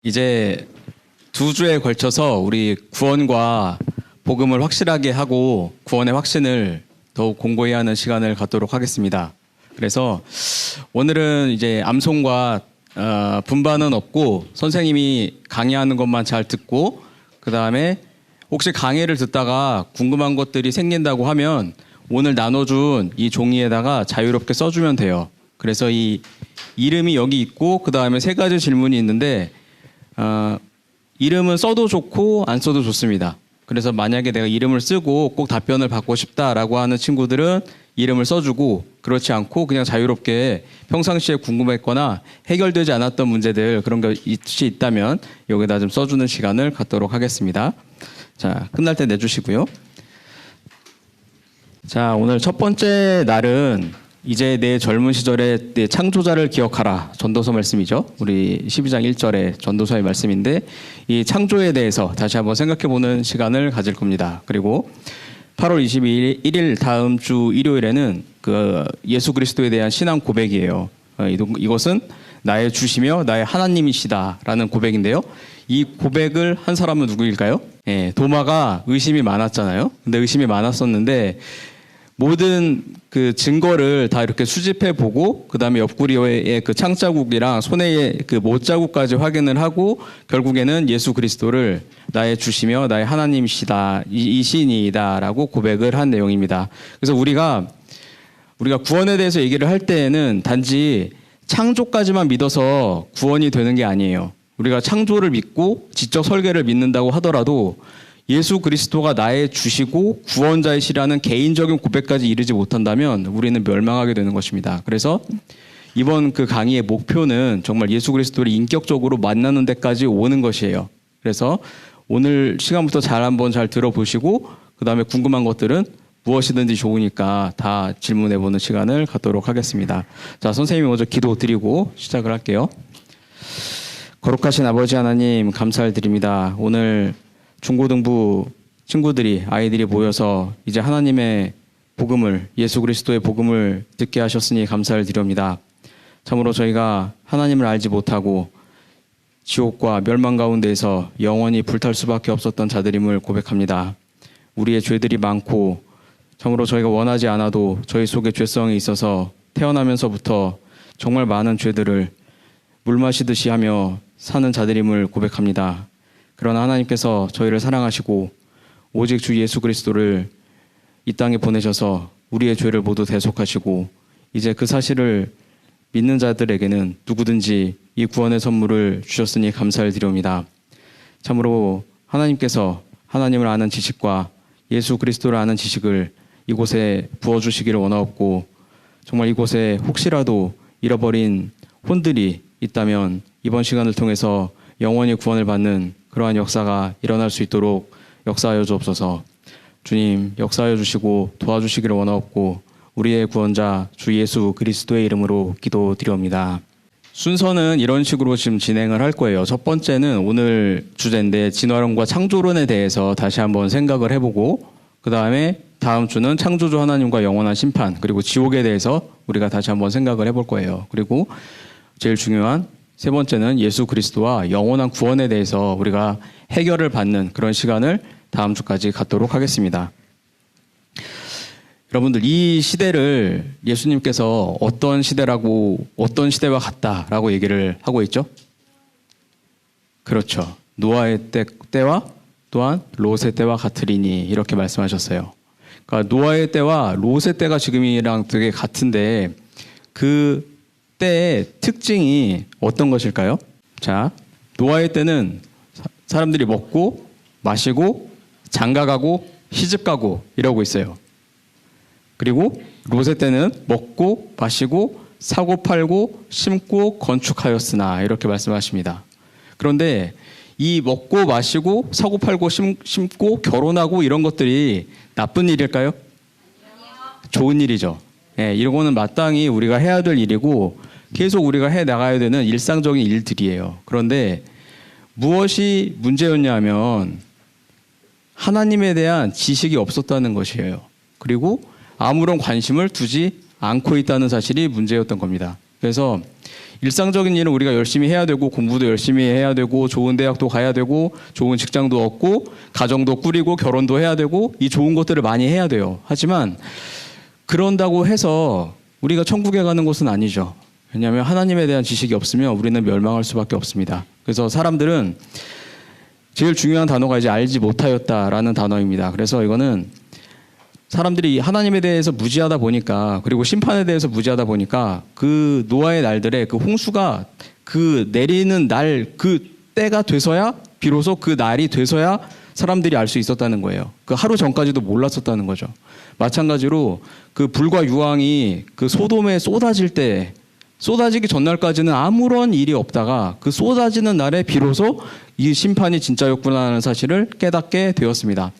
이제 2주에 걸쳐서 우리 구원과 복음을 확실하게 하고 구원의 확신을 더욱 공고히 하는 시간을 갖도록 하겠습니다. 그래서 오늘은 이제 암송과 분반은 없고 선생님이 강의하는 것만 잘 듣고 그 다음에 혹시 강의를 듣다가 궁금한 것들이 생긴다고 하면 오늘 나눠준 이 종이에다가 자유롭게 써주면 돼요. 그래서 이 이름이 여기 있고 그 다음에 3가지 질문이 있는데 이름은 써도 좋고 안 써도 좋습니다. 그래서 만약에 내가 이름을 쓰고 꼭 답변을 받고 싶다라고 하는 친구들은 이름을 써주고, 그렇지 않고 그냥 자유롭게 평상시에 궁금했거나 해결되지 않았던 문제들 그런 것이 있다면 여기다 좀 써주는 시간을 갖도록 하겠습니다. 자, 끝날 때 내주시고요. 자, 오늘 첫 번째 날은 이제 내 젊은 시절의 내 창조자를 기억하라, 전도서 말씀이죠. 우리 12장 1절의 전도서의 말씀인데 이 창조에 대해서 다시 한번 생각해보는 시간을 가질 겁니다. 그리고 8월 21일 다음 주 일요일에는 그 예수 그리스도에 대한 신앙 고백이에요. 이것은 나의 주시며 나의 하나님이시다라는 고백인데요. 이 고백을 한 사람은 누구일까요? 도마가 의심이 많았잖아요. 근데 의심이 많았었는데 모든 그 증거를 다 이렇게 수집해 보고 그 다음에 옆구리의 그 창자국이랑 손의 그 못자국까지 확인을 하고 결국에는 예수 그리스도를 나의 주시며 나의 하나님이시다, 이신이다라고 고백을 한 내용입니다. 그래서 우리가 구원에 대해서 얘기를 할 때에는 단지 창조까지만 믿어서 구원이 되는 게 아니에요. 우리가 창조를 믿고 지적 설계를 믿는다고 하더라도 예수 그리스도가 나의 주시고 구원자이시라는 개인적인 고백까지 이르지 못한다면 우리는 멸망하게 되는 것입니다. 그래서 이번 그 강의의 목표는 정말 예수 그리스도를 인격적으로 만나는 데까지 오는 것이에요. 그래서 오늘 시간부터 한번 잘 들어보시고 그 다음에 궁금한 것들은 무엇이든지 좋으니까 다 질문해보는 시간을 갖도록 하겠습니다. 자, 선생님이 먼저 기도 드리고 시작을 할게요. 거룩하신 아버지 하나님, 감사를 드립니다. 오늘 중고등부 친구들이, 아이들이 모여서 이제 하나님의 복음을, 예수 그리스도의 복음을 듣게 하셨으니 감사를 드립니다. 참으로 저희가 하나님을 알지 못하고 지옥과 멸망 가운데에서 영원히 불탈 수밖에 없었던 자들임을 고백합니다. 우리의 죄들이 많고 참으로 저희가 원하지 않아도 저희 속에 죄성이 있어서 태어나면서부터 정말 많은 죄들을 물 마시듯이 하며 사는 자들임을 고백합니다. 그러나 하나님께서 저희를 사랑하시고 오직 주 예수 그리스도를 이 땅에 보내셔서 우리의 죄를 모두 대속하시고 이제 그 사실을 믿는 자들에게는 누구든지 이 구원의 선물을 주셨으니 감사를 드립니다. 참으로 하나님께서 하나님을 아는 지식과 예수 그리스도를 아는 지식을 이곳에 부어주시기를 원하옵고, 정말 이곳에 혹시라도 잃어버린 혼들이 있다면 이번 시간을 통해서 영원히 구원을 받는 그러한 역사가 일어날 수 있도록 역사하여 주옵소서. 주님, 역사하여 주시고 도와주시기를 원하옵고 우리의 구원자 주 예수 그리스도의 이름으로 기도드립니다. 순서는 이런 식으로 지금 진행을 할 거예요. 첫 번째는 오늘 주제인데 진화론과 창조론에 대해서 다시 한번 생각을 해보고, 그 다음에 다음 주는 창조주 하나님과 영원한 심판, 그리고 지옥에 대해서 우리가 다시 한번 생각을 해볼 거예요. 그리고 제일 중요한 3번째는 예수 그리스도와 영원한 구원에 대해서 우리가 해결을 받는 그런 시간을 다음 주까지 갖도록 하겠습니다. 여러분들, 이 시대를 예수님께서 어떤 시대와 같다라고 얘기를 하고 있죠? 그렇죠. 노아의 때와 또한 롯의 때와 같으리니 이렇게 말씀하셨어요. 그러니까 노아의 때와 롯의 때가 지금이랑 되게 같은데 그 때의 특징이 어떤 것일까요? 자, 노아의 때는 사람들이 먹고 마시고 장가가고 시집가고 이러고 있어요. 그리고 롯의 때는 먹고 마시고 사고 팔고 심고 건축하였으나 이렇게 말씀하십니다. 그런데 이 먹고 마시고 사고 팔고 심고 결혼하고 이런 것들이 나쁜 일일까요? 좋은 일이죠. 이거는 마땅히 우리가 해야 될 일이고 계속 우리가 해 나가야 되는 일상적인 일들이에요. 그런데 무엇이 문제였냐 하면 하나님에 대한 지식이 없었다는 것이에요. 그리고 아무런 관심을 두지 않고 있다는 사실이 문제였던 겁니다. 그래서 일상적인 일은 우리가 열심히 해야 되고 공부도 열심히 해야 되고 좋은 대학도 가야 되고 좋은 직장도 얻고 가정도 꾸리고 결혼도 해야 되고 이 좋은 것들을 많이 해야 돼요. 하지만 그런다고 해서 우리가 천국에 가는 곳은 아니죠. 왜냐하면 하나님에 대한 지식이 없으면 우리는 멸망할 수밖에 없습니다. 그래서 사람들은 제일 중요한 단어가 이제 알지 못하였다라는 단어입니다. 그래서 이거는 사람들이 하나님에 대해서 무지하다 보니까, 그리고 심판에 대해서 무지하다 보니까 그 노아의 날들에 그 홍수가 그 내리는 날 그 때가 돼서야 비로소 그 날이 돼서야 사람들이 알 수 있었다는 거예요. 그 하루 전까지도 몰랐었다는 거죠. 마찬가지로 그 불과 유황이 그 소돔에 쏟아질 때, 쏟아지기 전날까지는 아무런 일이 없다가 그 쏟아지는 날에 비로소 이 심판이 진짜였구나 하는 사실을 깨닫게 되었습니다.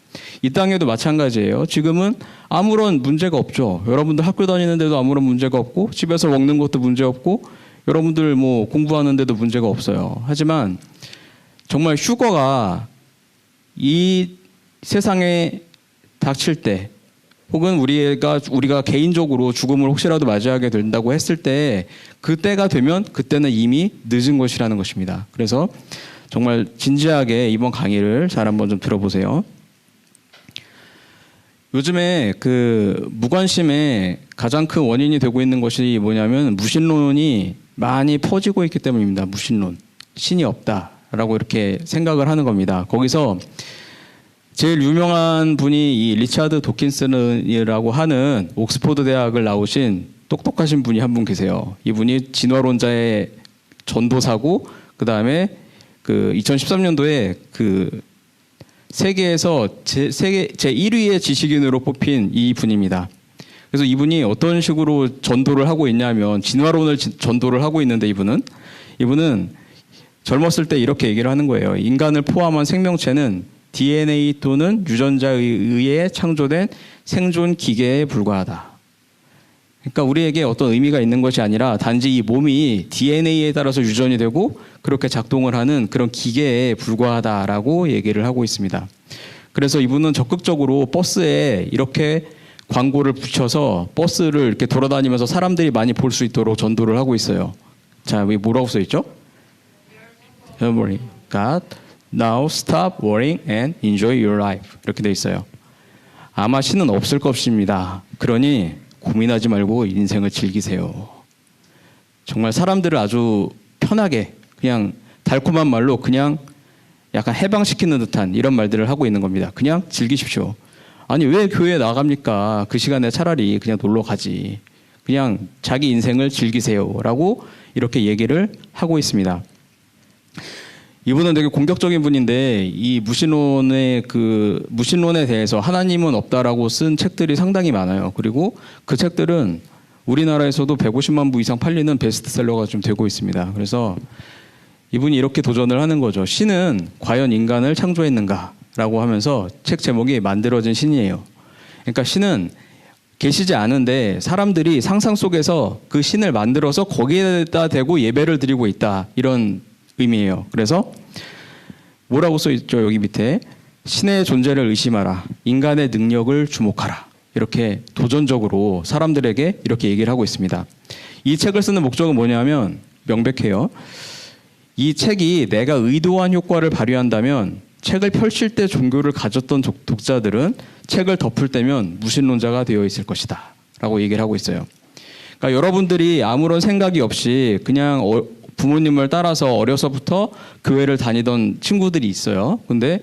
이 땅에도 마찬가지예요. 지금은 아무런 문제가 없죠. 여러분들 학교 다니는데도 아무런 문제가 없고, 집에서 먹는 것도 문제 없고, 여러분들 뭐 공부하는데도 문제가 없어요. 하지만 정말 휴거가 이 세상에 닥칠 때, 혹은 우리가 개인적으로 죽음을 혹시라도 맞이하게 된다고 했을 때, 그때가 되면 그때는 이미 늦은 것이라는 것입니다. 그래서 정말 진지하게 이번 강의를 잘 한번 좀 들어보세요. 요즘에 그 무관심의 가장 큰 원인이 되고 있는 것이 뭐냐면 무신론이 많이 퍼지고 있기 때문입니다. 무신론. 신이 없다라고 이렇게 생각을 하는 겁니다. 거기서 제일 유명한 분이 이 리차드 도킨슨이라고 하는 옥스퍼드 대학을 나오신 똑똑하신 분이 한 분 계세요. 이분이 진화론자의 전도사고, 그 다음에 그 2013년도에 그 세계에서 제 1위의 지식인으로 뽑힌 이 분입니다. 그래서 이분이 어떤 식으로 전도를 하고 있냐면, 진화론을 전도를 하고 있는데, 이분은 젊었을 때 이렇게 얘기를 하는 거예요. 인간을 포함한 생명체는 DNA 또는 유전자에 의해 창조된 생존 기계에 불과하다. 그러니까 우리에게 어떤 의미가 있는 것이 아니라 단지 이 몸이 DNA에 따라서 유전이 되고 그렇게 작동을 하는 그런 기계에 불과하다라고 얘기를 하고 있습니다. 그래서 이분은 적극적으로 버스에 이렇게 광고를 붙여서 버스를 이렇게 돌아다니면서 사람들이 많이 볼 수 있도록 전도를 하고 있어요. 자, 여기 뭐라고 써 있죠? God, now stop worrying and enjoy your life. 이렇게 돼 있어요. 아마 신은 없을 것입니다. 그러니 고민하지 말고 인생을 즐기세요. 정말 사람들을 아주 편하게 그냥 달콤한 말로 그냥 약간 해방시키는 듯한 이런 말들을 하고 있는 겁니다. 그냥 즐기십시오. 아니 왜 교회에 나갑니까? 그 시간에 차라리 그냥 놀러 가지. 그냥 자기 인생을 즐기세요. 라고 이렇게 얘기를 하고 있습니다. 이분은 되게 공격적인 분인데 이 무신론에 대해서 하나님은 없다라고 쓴 책들이 상당히 많아요. 그리고 그 책들은 우리나라에서도 150만 부 이상 팔리는 베스트셀러가 좀 되고 있습니다. 그래서 이분이 이렇게 도전을 하는 거죠. 신은 과연 인간을 창조했는가라고 하면서 책 제목이 만들어진 신이에요. 그러니까 신은 계시지 않은데 사람들이 상상 속에서 그 신을 만들어서 거기에다 대고 예배를 드리고 있다. 이런 의미예요. 그래서 뭐라고 써 있죠? 여기 밑에 신의 존재를 의심하라. 인간의 능력을 주목하라. 이렇게 도전적으로 사람들에게 이렇게 얘기를 하고 있습니다. 이 책을 쓰는 목적은 뭐냐면 명백해요. 이 책이 내가 의도한 효과를 발휘한다면 책을 펼칠 때 종교를 가졌던 독자들은 책을 덮을 때면 무신론자가 되어 있을 것이다. 라고 얘기를 하고 있어요. 그러니까 여러분들이 아무런 생각이 없이 그냥 부모님을 따라서 어려서부터 교회를 다니던 친구들이 있어요. 근데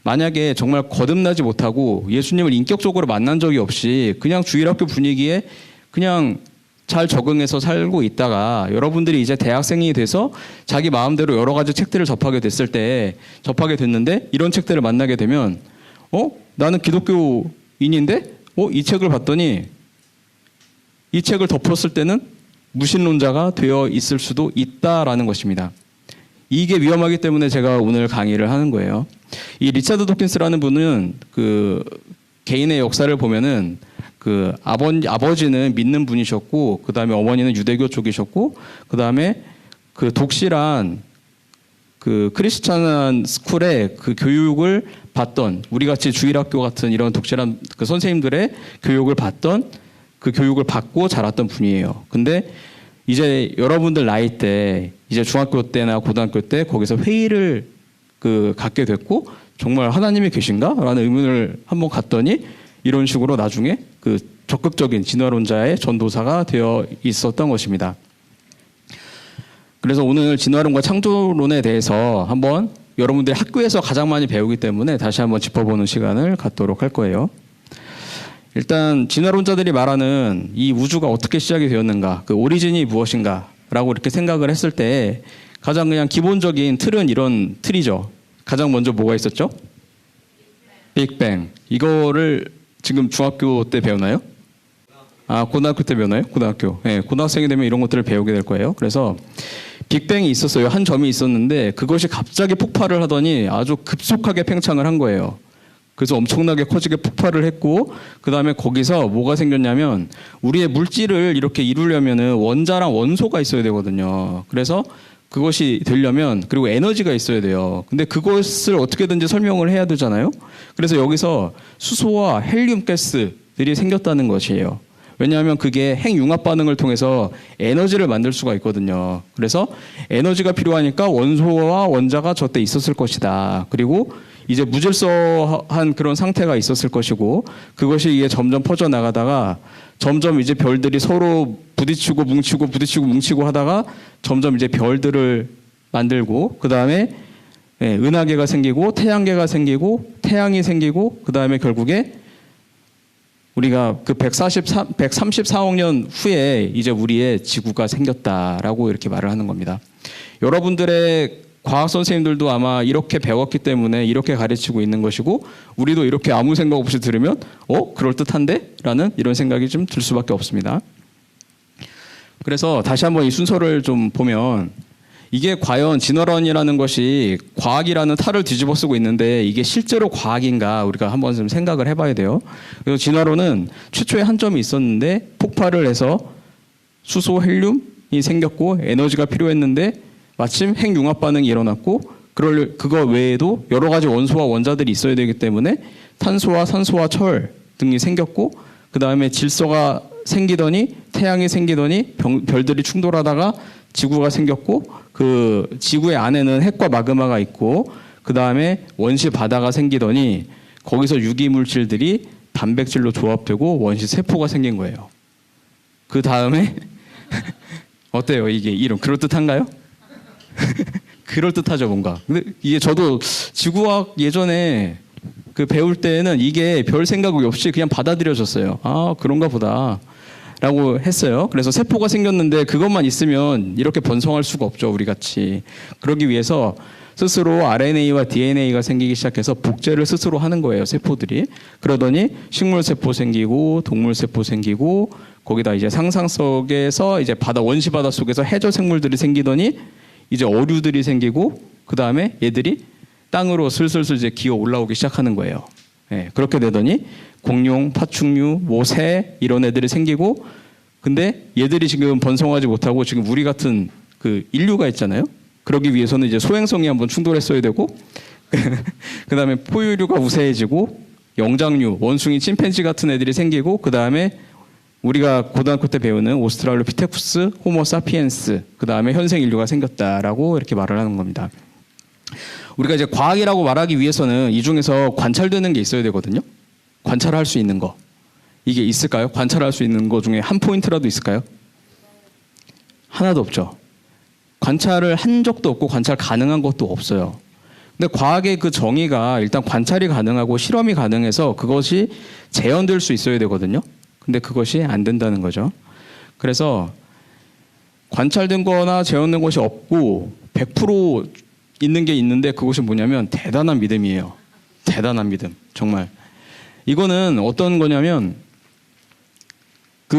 만약에 정말 거듭나지 못하고 예수님을 인격적으로 만난 적이 없이 그냥 주일학교 분위기에 그냥 잘 적응해서 살고 있다가 여러분들이 이제 대학생이 돼서 자기 마음대로 여러 가지 책들을 접하게 됐는데 이런 책들을 만나게 되면 나는 기독교인인데 이 책을 봤더니 이 책을 덮었을 때는 무신론자가 되어 있을 수도 있다라는 것입니다. 이게 위험하기 때문에 제가 오늘 강의를 하는 거예요. 이 리차드 도킨스라는 분은 그 개인의 역사를 보면은 그 아버지는 믿는 분이셨고, 그 다음에 어머니는 유대교 쪽이셨고, 그 다음에 그 독실한 그 크리스찬 스쿨의 그 교육을 받던, 우리 같이 주일학교 같은 이런 독실한 그 선생님들의 교육을 받던, 그 교육을 받고 자랐던 분이에요. 근데 이제 여러분들 나이 때 이제 중학교 때나 고등학교 때 거기서 회의를 갖게 됐고 정말 하나님이 계신가라는 의문을 한번 갖더니 이런 식으로 나중에 적극적인 진화론자의 전도사가 되어 있었던 것입니다. 그래서 오늘 진화론과 창조론에 대해서 한번 여러분들이 학교에서 가장 많이 배우기 때문에 다시 한번 짚어보는 시간을 갖도록 할 거예요. 일단 진화론자들이 말하는 이 우주가 어떻게 시작이 되었는가, 그 오리진이 무엇인가라고 이렇게 생각을 했을 때 가장 그냥 기본적인 틀은 이런 틀이죠. 가장 먼저 뭐가 있었죠? 빅뱅. 이거를 지금 중학교 때 배우나요? 고등학교 때 배우나요? 고등학교. 네, 고등학생이 되면 이런 것들을 배우게 될 거예요. 그래서 빅뱅이 있었어요. 한 점이 있었는데 그것이 갑자기 폭발을 하더니 아주 급속하게 팽창을 한 거예요. 그래서 엄청나게 커지게 폭발을 했고 그 다음에 거기서 뭐가 생겼냐면 우리의 물질을 이렇게 이루려면은 원자랑 원소가 있어야 되거든요. 그래서 그것이 되려면 그리고 에너지가 있어야 돼요. 근데 그것을 어떻게든지 설명을 해야 되잖아요. 그래서 여기서 수소와 헬륨 가스들이 생겼다는 것이에요. 왜냐하면 그게 핵융합 반응을 통해서 에너지를 만들 수가 있거든요. 그래서 에너지가 필요하니까 원소와 원자가 저때 있었을 것이다. 그리고 이제 무질서한 그런 상태가 있었을 것이고 그것이 이게 점점 퍼져나가다가 점점 이제 별들이 서로 부딪히고 뭉치고 부딪히고 뭉치고 하다가 점점 이제 별들을 만들고 그 다음에 은하계가 생기고 태양계가 생기고 태양이 생기고 그 다음에 결국에 우리가 그 134억 년 후에 이제 우리의 지구가 생겼다라고 이렇게 말을 하는 겁니다. 여러분들의 과학 선생님들도 아마 이렇게 배웠기 때문에 이렇게 가르치고 있는 것이고 우리도 이렇게 아무 생각 없이 들으면 그럴듯한데? 라는 이런 생각이 좀 들 수밖에 없습니다. 그래서 다시 한번 이 순서를 좀 보면 이게 과연 진화론이라는 것이 과학이라는 탈을 뒤집어 쓰고 있는데 이게 실제로 과학인가 우리가 한번 좀 생각을 해봐야 돼요. 그래서 진화론은 최초에 한 점이 있었는데 폭발을 해서 수소 헬륨이 생겼고 에너지가 필요했는데 마침 핵융합 반응이 일어났고 그거 외에도 여러 가지 원소와 원자들이 있어야 되기 때문에 탄소와 산소와 철 등이 생겼고 그 다음에 질서가 생기더니 태양이 생기더니 별들이 충돌하다가 지구가 생겼고 그 지구의 안에는 핵과 마그마가 있고 그 다음에 원시 바다가 생기더니 거기서 유기물질들이 단백질로 조합되고 원시 세포가 생긴 거예요. 그 다음에 어때요? 이게 이름 그럴듯한가요? 그럴듯하죠 뭔가. 근데 이게 저도 지구학 예전에 배울 때는 이게 별 생각 없이 그냥 받아들여졌어요. 그런가 보다 라고 했어요. 그래서 세포가 생겼는데 그것만 있으면 이렇게 번성할 수가 없죠 우리같이. 그러기 위해서 스스로 RNA와 DNA가 생기기 시작해서 복제를 스스로 하는 거예요 세포들이. 그러더니 식물세포 생기고 동물세포 생기고 거기다 이제 상상 속에서 이제 원시 바다 속에서 해저 생물들이 생기더니 이제 어류들이 생기고 그 다음에 얘들이 땅으로 슬슬슬 이제 기어 올라오기 시작하는 거예요. 그렇게 되더니 공룡, 파충류, 새 이런 애들이 생기고 근데 얘들이 지금 번성하지 못하고 지금 우리 같은 인류가 있잖아요. 그러기 위해서는 이제 소행성이 한번 충돌했어야 되고 그 다음에 포유류가 우세해지고 영장류, 원숭이, 침팬지 같은 애들이 생기고 그 다음에 우리가 고등학교 때 배우는 오스트랄로피테쿠스, 호모 사피엔스 그 다음에 현생 인류가 생겼다라고 이렇게 말을 하는 겁니다. 우리가 이제 과학이라고 말하기 위해서는 이 중에서 관찰되는 게 있어야 되거든요. 관찰할 수 있는 거. 이게 있을까요? 관찰할 수 있는 거 중에 한 포인트라도 있을까요? 하나도 없죠. 관찰을 한 적도 없고 관찰 가능한 것도 없어요. 근데 과학의 그 정의가 일단 관찰이 가능하고 실험이 가능해서 그것이 재현될 수 있어야 되거든요. 근데 그것이 안 된다는 거죠. 그래서 관찰된 거나 재현된 것이 없고 100% 있는 게 있는데 그것이 뭐냐면 대단한 믿음이에요. 대단한 믿음. 정말. 이거는 어떤 거냐면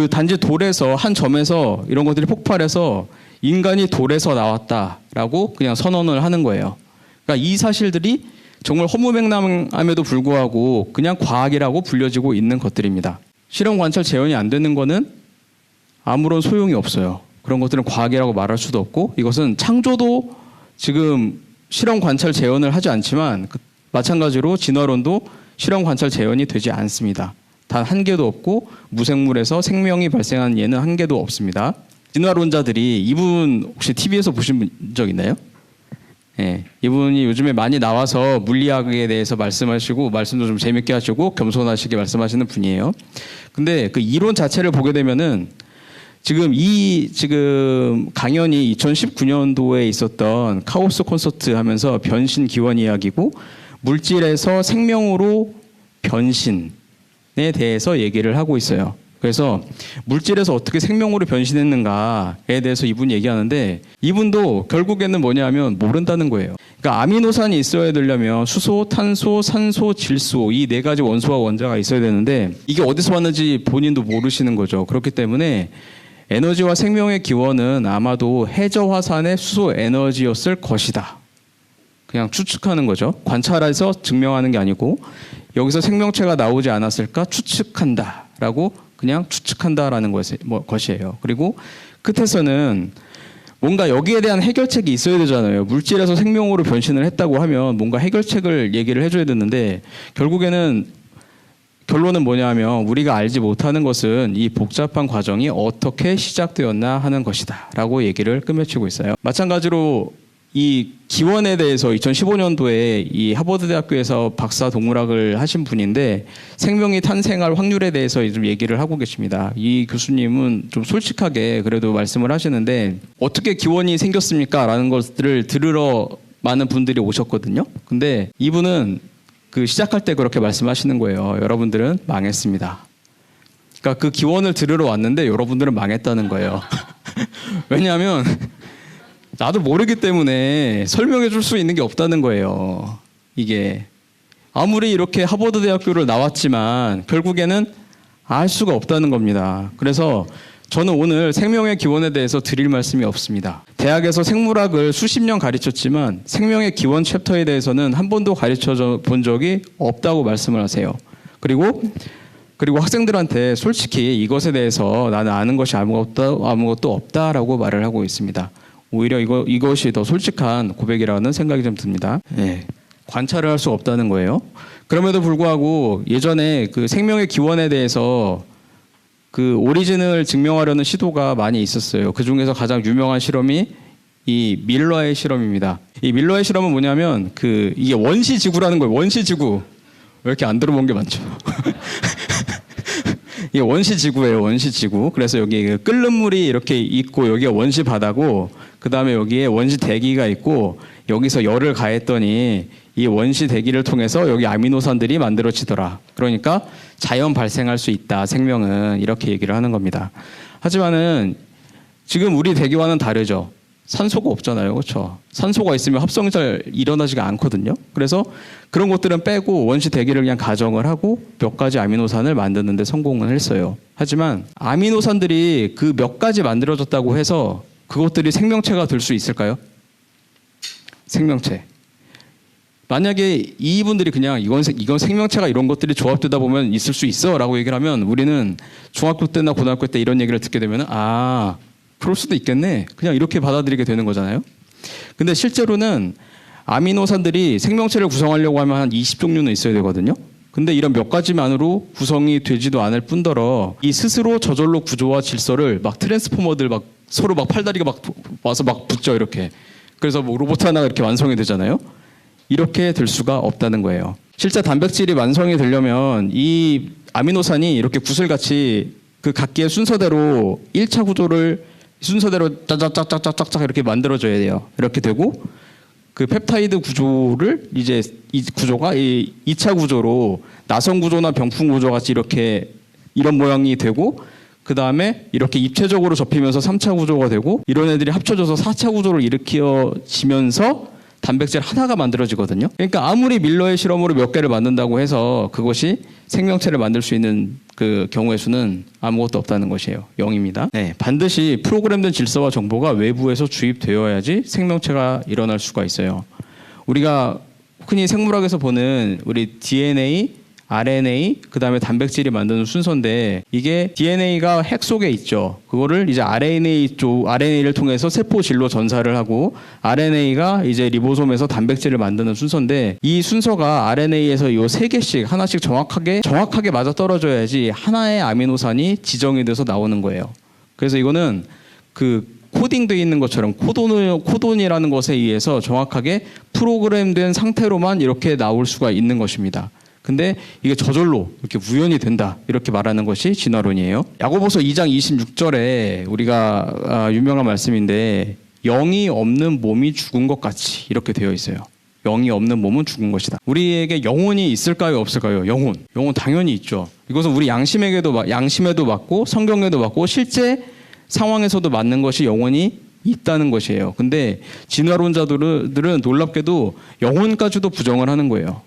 단지 돌에서 한 점에서 이런 것들이 폭발해서 인간이 돌에서 나왔다라고 그냥 선언을 하는 거예요. 그러니까 이 사실들이 정말 허무맹랑함에도 불구하고 그냥 과학이라고 불려지고 있는 것들입니다. 실험 관찰 재현이 안 되는 거는 아무런 소용이 없어요. 그런 것들은 과학이라고 말할 수도 없고 이것은 창조도 지금 실험 관찰 재현을 하지 않지만 마찬가지로 진화론도 실험 관찰 재현이 되지 않습니다. 단 한 개도 없고 무생물에서 생명이 발생한 예는 한 개도 없습니다. 진화론자들이 이분 혹시 TV에서 보신 적 있나요? 예, 이분이 요즘에 많이 나와서 물리학에 대해서 말씀하시고 말씀도 좀 재밌게 하시고 겸손하시게 말씀하시는 분이에요. 근데 그 이론 자체를 보게 되면은 지금 강연이 2019년도에 있었던 카오스 콘서트 하면서 변신 기원 이야기고 물질에서 생명으로 변신에 대해서 얘기를 하고 있어요. 그래서 물질에서 어떻게 생명으로 변신했는가에 대해서 이분이 얘기하는데 이분도 결국에는 뭐냐면 모른다는 거예요. 그러니까 아미노산이 있어야 되려면 수소, 탄소, 산소, 질소 이 네 가지 원소와 원자가 있어야 되는데 이게 어디서 왔는지 본인도 모르시는 거죠. 그렇기 때문에 에너지와 생명의 기원은 아마도 해저화산의 수소 에너지였을 것이다. 그냥 추측하는 거죠. 관찰해서 증명하는 게 아니고 여기서 생명체가 나오지 않았을까 추측한다라고 그냥 추측한다라는 것이에요. 그리고 끝에서는 뭔가 여기에 대한 해결책이 있어야 되잖아요. 물질에서 생명으로 변신을 했다고 하면 뭔가 해결책을 얘기를 해줘야 되는데 결국에는 결론은 뭐냐면 우리가 알지 못하는 것은 이 복잡한 과정이 어떻게 시작되었나 하는 것이다 라고 얘기를 끝맺히고 있어요. 마찬가지로 이 기원에 대해서 2015년도에 이 하버드 대학교에서 박사 동물학을 하신 분인데 생명이 탄생할 확률에 대해서 좀 얘기를 하고 계십니다. 이 교수님은 좀 솔직하게 그래도 말씀을 하시는데 어떻게 기원이 생겼습니까? 라는 것들을 들으러 많은 분들이 오셨거든요. 근데 이분은 그 시작할 때 그렇게 말씀하시는 거예요. 여러분들은 망했습니다. 그러니까 그 기원을 들으러 왔는데 여러분들은 망했다는 거예요. 왜냐하면 나도 모르기 때문에 설명해 줄 수 있는 게 없다는 거예요. 이게 아무리 이렇게 하버드 대학교를 나왔지만 결국에는 알 수가 없다는 겁니다. 그래서 저는 오늘 생명의 기원에 대해서 드릴 말씀이 없습니다. 대학에서 생물학을 수십 년 가르쳤지만 생명의 기원 챕터에 대해서는 한 번도 가르쳐 본 적이 없다고 말씀을 하세요. 그리고 학생들한테 솔직히 이것에 대해서 나는 아는 것이 아무것도 없다라고 말을 하고 있습니다. 오히려 이것이 더 솔직한 고백이라는 생각이 좀 듭니다. 네. 관찰을 할 수 없다는 거예요. 그럼에도 불구하고 예전에 그 생명의 기원에 대해서 그 오리진을 증명하려는 시도가 많이 있었어요. 그 중에서 가장 유명한 실험이 이 밀러의 실험입니다. 이 밀러의 실험은 뭐냐면 이게 원시지구라는 거예요. 원시지구. 왜 이렇게 안 들어본 게 많죠? 이게 원시지구예요. 원시지구. 그래서 여기 끓는 물이 이렇게 있고 여기가 원시 바다고 그 다음에 여기에 원시 대기가 있고 여기서 열을 가했더니 이 원시 대기를 통해서 여기 아미노산들이 만들어지더라. 그러니까 자연 발생할 수 있다. 생명은 이렇게 얘기를 하는 겁니다. 하지만은 지금 우리 대기와는 다르죠. 산소가 없잖아요. 그렇죠? 산소가 있으면 합성이 잘 일어나지가 않거든요. 그래서 그런 것들은 빼고 원시 대기를 그냥 가정을 하고 몇 가지 아미노산을 만드는 데 성공을 했어요. 하지만 아미노산들이 그 몇 가지 만들어졌다고 해서 그것들이 생명체가 될 수 있을까요? 생명체. 만약에 이분들이 그냥 이건 생명체가 이런 것들이 조합되다 보면 있을 수 있어 라고 얘기를 하면 우리는 중학교 때나 고등학교 때 이런 얘기를 듣게 되면 그럴 수도 있겠네. 그냥 이렇게 받아들이게 되는 거잖아요. 근데 실제로는 아미노산들이 생명체를 구성하려고 하면 한 20종류는 있어야 되거든요. 근데 이런 몇 가지만으로 구성이 되지도 않을 뿐더러 이 스스로 저절로 구조와 질서를 막 트랜스포머들 막 서로 막 팔다리가 막 와서 막 붙죠. 이렇게. 그래서 뭐 로봇 하나가 이렇게 완성이 되잖아요. 이렇게 될 수가 없다는 거예요. 실제 단백질이 완성이 되려면 이 아미노산이 이렇게 구슬같이 그 각기의 순서대로 1차 구조를 순서대로 짝짝짝짝짝짝 이렇게 만들어줘야 돼요. 이렇게 되고 그 펩타이드 구조를 이제 이 구조가 이 2차 구조로 나선 구조나 병풍 구조 같이 이렇게 이런 모양이 되고 그 다음에 이렇게 입체적으로 접히면서 3차 구조가 되고 이런 애들이 합쳐져서 4차 구조를 일으켜지면서 단백질 하나가 만들어지거든요. 그러니까 아무리 밀러의 실험으로 몇 개를 만든다고 해서 그것이 생명체를 만들 수 있는 그 경우의 수는 아무것도 없다는 것이에요. 0입니다. 네, 반드시 프로그램된 질서와 정보가 외부에서 주입되어야지 생명체가 일어날 수가 있어요. 우리가 흔히 생물학에서 보는 우리 DNA, RNA, 그 다음에 단백질이 만드는 순서인데 이게 DNA가 핵 속에 있죠. 그거를 이제 RNA를 통해서 세포 진로 전사를 하고 RNA가 이제 리보솜에서 단백질을 만드는 순서인데 이 순서가 RNA에서 이 3개씩 하나씩 정확하게 맞아 떨어져야지 하나의 아미노산이 지정이 돼서 나오는 거예요. 그래서 이거는 그 코딩되어 있는 것처럼 코돈이라는 것에 의해서 정확하게 프로그램된 상태로만 이렇게 나올 수가 있는 것입니다. 근데 이게 저절로 이렇게 우연히 된다 이렇게 말하는 것이 진화론이에요. 야고보서 2장 26절에 우리가 유명한 말씀인데 영이 없는 몸이 죽은 것 같이 이렇게 되어 있어요. 영이 없는 몸은 죽은 것이다. 우리에게 영혼이 있을까요, 없을까요? 영혼 당연히 있죠. 이것은 우리 양심에도 맞고 성경에도 맞고 실제 상황에서도 맞는 것이 영혼이 있다는 것이에요. 근데 진화론자들은 놀랍게도 영혼까지도 부정을 하는 거예요.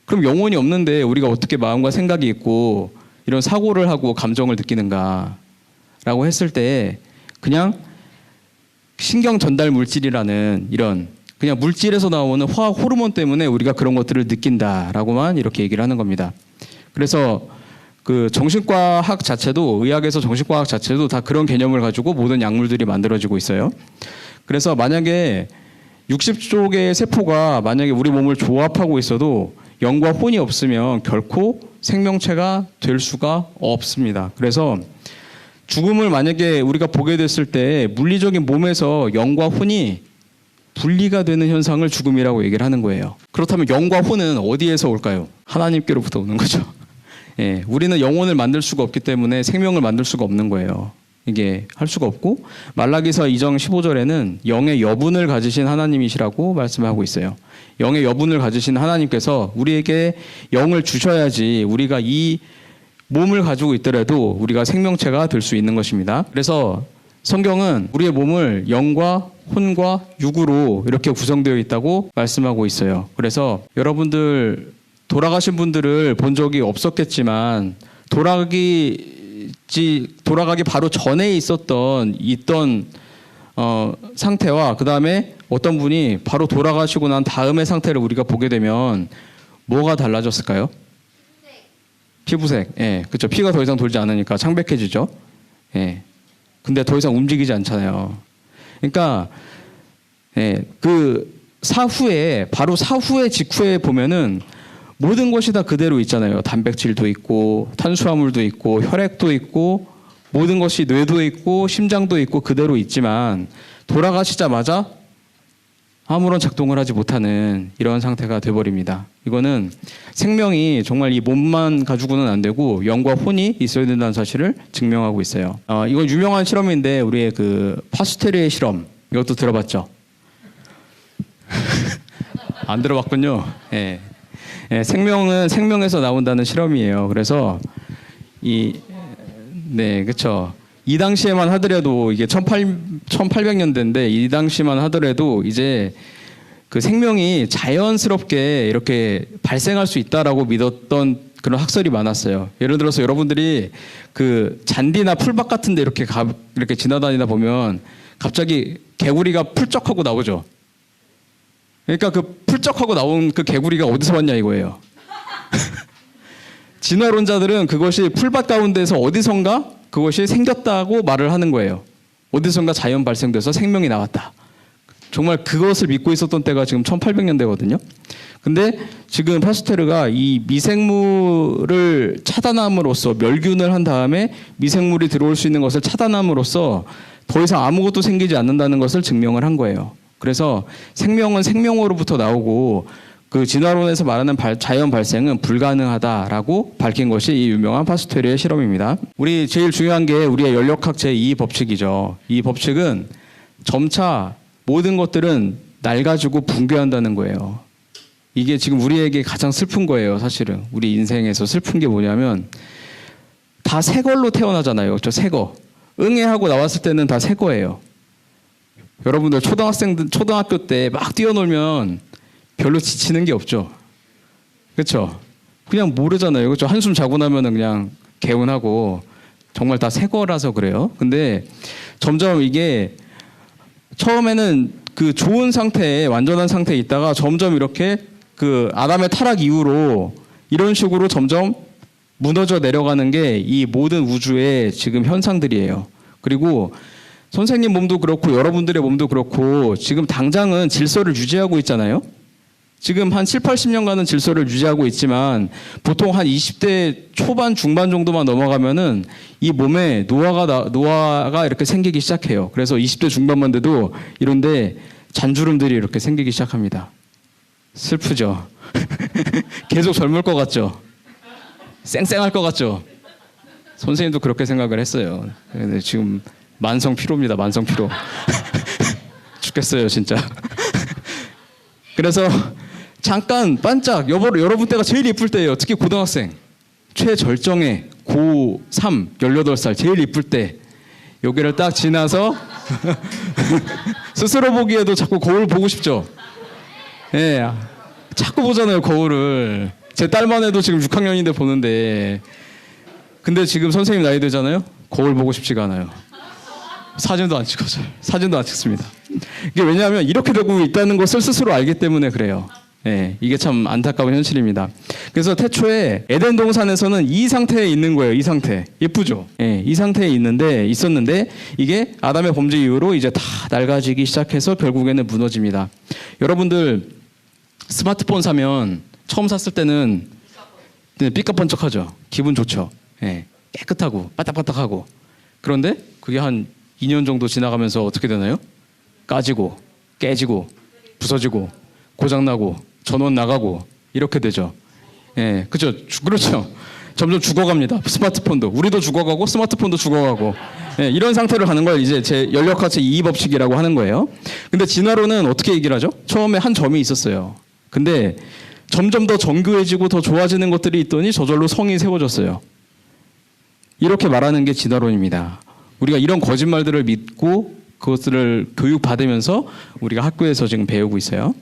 그럼 영혼이 없는데 우리가 어떻게 마음과 생각이 있고 이런 사고를 하고 감정을 느끼는가 라고 했을 때 그냥 신경 전달 물질이라는 이런 그냥 물질에서 나오는 화학 호르몬 때문에 우리가 그런 것들을 느낀다라고만 이렇게 얘기를 하는 겁니다. 그래서 그 정신과학 자체도 의학에서 정신과학 자체도 다 그런 개념을 가지고 모든 약물들이 만들어지고 있어요. 그래서 만약에 60조 개의 세포가 만약에 우리 몸을 조합하고 있어도 영과 혼이 없으면 결코 생명체가 될 수가 없습니다. 그래서 죽음을 만약에 우리가 보게 됐을 때 물리적인 몸에서 영과 혼이 분리가 되는 현상을 죽음이라고 얘기를 하는 거예요. 그렇다면 영과 혼은 어디에서 올까요? 하나님께로부터 오는 거죠. 예, 우리는 영혼을 만들 수가 없기 때문에 생명을 만들 수가 없는 거예요. 이게 할 수가 없고 말라기서 2장 15절에는 영의 여분을 가지신 하나님이시라고 말씀하고 있어요. 영의 여분을 가지신 하나님께서 우리에게 영을 주셔야지 우리가 이 몸을 가지고 있더라도 우리가 생명체가 될 수 있는 것입니다. 그래서 성경은 우리의 몸을 영과 혼과 육으로 이렇게 구성되어 있다고 말씀하고 있어요. 그래서 여러분들 돌아가신 분들을 본 적이 없었겠지만 돌아가기 바로 전에 있던 상태와 그 다음에 어떤 분이 바로 돌아가시고 난 다음의 상태를 우리가 보게 되면 뭐가 달라졌을까요? 피부색. 예, 그렇죠. 피가 더 이상 돌지 않으니까 창백해지죠. 예. 근데 더 이상 움직이지 않잖아요. 그러니까 예, 바로 사후에 직후에 보면은 모든 것이 다 그대로 있잖아요. 단백질도 있고 탄수화물도 있고 혈액도 있고 모든 것이 뇌도 있고 심장도 있고 그대로 있지만 돌아가시자마자 아무런 작동을 하지 못하는 이런 상태가 돼버립니다. 이거는 생명이 정말 이 몸만 가지고는 안 되고 영과 혼이 있어야 된다는 사실을 증명하고 있어요. 이건 유명한 실험인데 우리의 그 파스테르의 실험 이것도 들어봤죠? 안 들어봤군요. 예. 예, 생명은 생명에서 나온다는 실험이에요. 그래서 그렇죠. 이 당시에만 하더라도 이게 1800년대인데 이 당시만 하더라도 이제 그 생명이 자연스럽게 이렇게 발생할 수 있다라고 믿었던 그런 학설이 많았어요. 예를 들어서 여러분들이 그 잔디나 풀밭 같은데 이렇게 지나다니다 보면 갑자기 개구리가 풀쩍하고 나오죠. 그러니까 그 풀쩍하고 나온 그 개구리가 어디서 왔냐 이거예요. 진화론자들은 그것이 풀밭 가운데서 어디선가 그것이 생겼다고 말을 하는 거예요. 어디선가 자연 발생돼서 생명이 나왔다. 정말 그것을 믿고 있었던 때가 지금 1800년대거든요. 근데 지금 파스테르가 이 미생물을 차단함으로써 멸균을 한 다음에 미생물이 들어올 수 있는 것을 차단함으로써 더 이상 아무것도 생기지 않는다는 것을 증명을 한 거예요. 그래서 생명은 생명으로부터 나오고 그 진화론에서 말하는 자연 발생은 불가능하다라고 밝힌 것이 이 유명한 파스테르의 실험입니다. 우리 제일 중요한 게 우리의 연력학 제2법칙이죠. 이 법칙은 점차 모든 것들은 낡아지고 붕괴한다는 거예요. 이게 지금 우리에게 가장 슬픈 거예요. 사실은 우리 인생에서 슬픈 게 뭐냐면 다 새 걸로 태어나잖아요. 저 새 거. 응애하고 나왔을 때는 다 새 거예요. 여러분들 초등학교 때 막 뛰어놀면 별로 지치는 게 없죠. 그렇죠? 그냥 모르잖아요. 그렇죠? 한숨 자고 나면은 그냥 개운하고 정말 다 새 거라서 그래요. 근데 점점 이게 처음에는 그 좋은 상태에 완전한 상태에 있다가 점점 이렇게 그 아담의 타락 이후로 이런 식으로 점점 무너져 내려가는 게 이 모든 우주의 지금 현상들이에요. 그리고 선생님 몸도 그렇고 여러분들의 몸도 그렇고 지금 당장은 질서를 유지하고 있잖아요. 지금 한 7, 80년간은 질서를 유지하고 있지만 보통 한 20대 초반 중반 정도만 넘어가면은 이 몸에 노화가 이렇게 생기기 시작해요. 그래서 20대 중반만 돼도 이런데 잔주름들이 이렇게 생기기 시작합니다. 슬프죠. 계속 젊을 것 같죠. 쌩쌩할 것 같죠. 선생님도 그렇게 생각을 했어요. 근데 지금 만성 피로입니다. 만성 피로. 죽겠어요, 진짜. 그래서 잠깐 반짝 여러분 때가 제일 이쁠 때예요. 특히 고등학생 최절정의 고3 18살 제일 이쁠 때 여기를 딱 지나서 스스로 보기에도 자꾸 거울 보고 싶죠. 예, 네, 자꾸 보잖아요, 거울을. 제 딸만 해도 지금 6학년인데 보는데, 근데 지금 선생님 나이 되잖아요. 거울 보고 싶지가 않아요. 사진도 안 찍어줘요. 사진도 안 찍습니다. 이게 왜냐하면 이렇게 되고 있다는 것을 스스로 알기 때문에 그래요. 예, 이게 참 안타까운 현실입니다. 그래서 태초에 에덴 동산에서는 이 상태에 있는 거예요. 이 상태. 예쁘죠? 예, 이 상태에 있었는데 이게 아담의 범죄 이후로 이제 다 낡아지기 시작해서 결국에는 무너집니다. 여러분들 스마트폰 사면 처음 샀을 때는 삐까번쩍하죠. 기분 좋죠. 예, 깨끗하고 바닥바닥하고. 그런데 그게 한 2년 정도 지나가면서 어떻게 되나요? 까지고 깨지고 부서지고 고장나고 전원 나가고 이렇게 되죠. 예, 그렇죠. 점점 죽어갑니다. 스마트폰도 우리도 죽어가고 스마트폰도 죽어가고, 예, 이런 상태를 가는 걸 이제 제 연력학체 2 법칙이라고 하는 거예요. 근데 진화론은 어떻게 얘기를 하죠? 처음에 한 점이 있었어요. 근데 점점 더 정교해지고 더 좋아지는 것들이 있더니 저절로 성이 세워졌어요. 이렇게 말하는 게 진화론입니다. 우리가 이런 거짓말들을 믿고 그것들을 교육받으면서 우리가 학교에서 지금 배우고 있어요.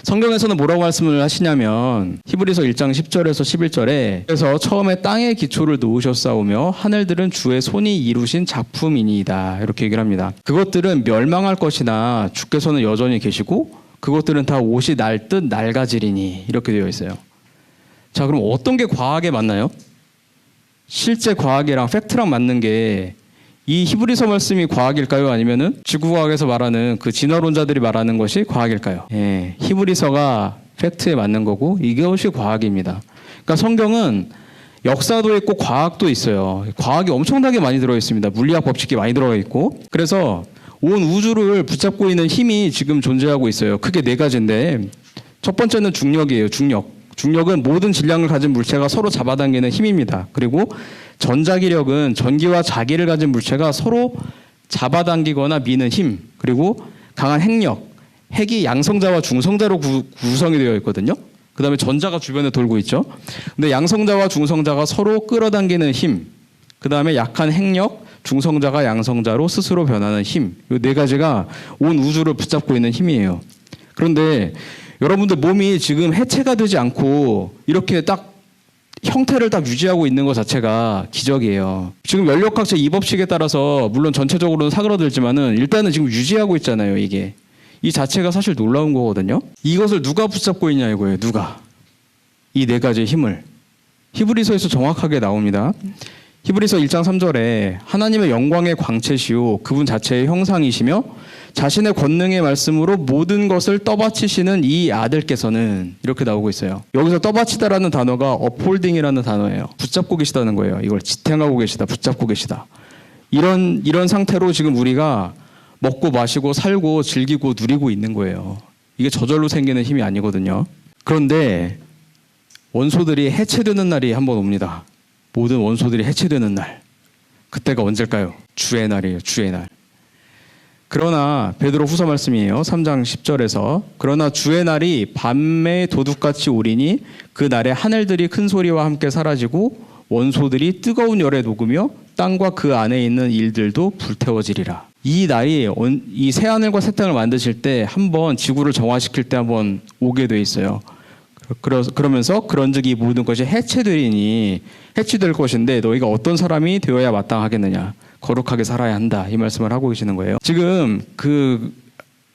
성경에서는 뭐라고 말씀을 하시냐면 히브리서 1장 10절에서 11절에 그래서 처음에 땅의 기초를 놓으셨사오며 하늘들은 주의 손이 이루신 작품이니이다 이렇게 얘기를 합니다. 그것들은 멸망할 것이나 주께서는 여전히 계시고 그것들은 다 옷이 낡듯 낡아지리니 이렇게 되어 있어요. 자, 그럼 어떤 게 과학에 맞나요? 실제 과학이랑 팩트랑 맞는 게 이 히브리서 말씀이 과학일까요? 아니면은 지구과학에서 말하는 그 진화론자들이 말하는 것이 과학일까요? 예, 히브리서가 팩트에 맞는 거고 이것이 과학입니다. 그러니까 성경은 역사도 있고 과학도 있어요. 과학이 엄청나게 많이 들어 있습니다. 물리학 법칙이 많이 들어가 있고. 그래서 온 우주를 붙잡고 있는 힘이 지금 존재하고 있어요. 크게 4가지인데 첫 번째는 중력이에요. 중력은 모든 질량을 가진 물체가 서로 잡아당기는 힘입니다. 그리고 전자기력은 전기와 자기를 가진 물체가 서로 잡아당기거나 미는 힘. 그리고 강한 핵력. 핵이 양성자와 중성자로 구성이 되어 있거든요. 그 다음에 전자가 주변에 돌고 있죠. 근데 양성자와 중성자가 서로 끌어당기는 힘. 그 다음에 약한 핵력, 중성자가 양성자로 스스로 변하는 힘. 이 4가지가 온 우주를 붙잡고 있는 힘이에요. 그런데 여러분들 몸이 지금 해체가 되지 않고 이렇게 딱 형태를 딱 유지하고 있는 것 자체가 기적이에요. 지금 연력학체 2법칙에 따라서 물론 전체적으로는 사그라들지만은 일단은 지금 유지하고 있잖아요. 이게 이 자체가 사실 놀라운 거거든요. 이것을 누가 붙잡고 있냐 이거예요. 누가 이 4가지의 힘을 히브리서에서 정확하게 나옵니다. 히브리서 1장 3절에 하나님의 영광의 광채시요 그분 자체의 형상이시며 자신의 권능의 말씀으로 모든 것을 떠받치시는 이 아들께서는 이렇게 나오고 있어요. 여기서 떠받치다라는 단어가 upholding이라는 단어예요. 붙잡고 계시다는 거예요. 이걸 지탱하고 계시다, 붙잡고 계시다. 이런 상태로 지금 우리가 먹고 마시고 살고 즐기고 누리고 있는 거예요. 이게 저절로 생기는 힘이 아니거든요. 그런데 원소들이 해체되는 날이 한번 옵니다. 모든 원소들이 해체되는 날. 그때가 언제일까요? 주의 날이에요. 주의 날. 그러나 베드로 후서 말씀이에요. 3장 10절에서 그러나 주의 날이 밤의 도둑같이 오리니 그 날에 하늘들이 큰 소리와 함께 사라지고 원소들이 뜨거운 열에 녹으며 땅과 그 안에 있는 일들도 불태워지리라. 이 날이 이 새하늘과 새 땅을 만드실 때 한번 지구를 정화시킬 때 한번 오게 돼 있어요. 그러면서 그런즉 이 모든 것이 해체되리니 해체될 것인데 너희가 어떤 사람이 되어야 마땅하겠느냐. 거룩하게 살아야 한다. 이 말씀을 하고 계시는 거예요. 지금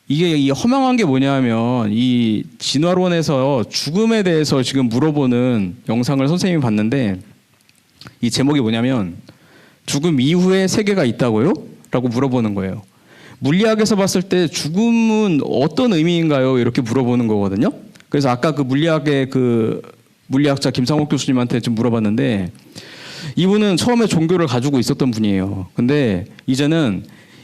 이게 이 허망한 게 뭐냐면 이 진화론에서 죽음에 대해서 지금 물어보는 영상을 선생님이 봤는데 이 제목이 뭐냐면 죽음 이후에 세계가 있다고요? 라고 물어보는 거예요. 물리학에서 봤을 때 죽음은 어떤 의미인가요? 이렇게 물어보는 거거든요. 그래서 아까 그 물리학의 그 물리학자 김상옥 교수님한테 좀 물어봤는데 이분은 처음에 종교를 가지고 있었던 분이에요. 근데 이제는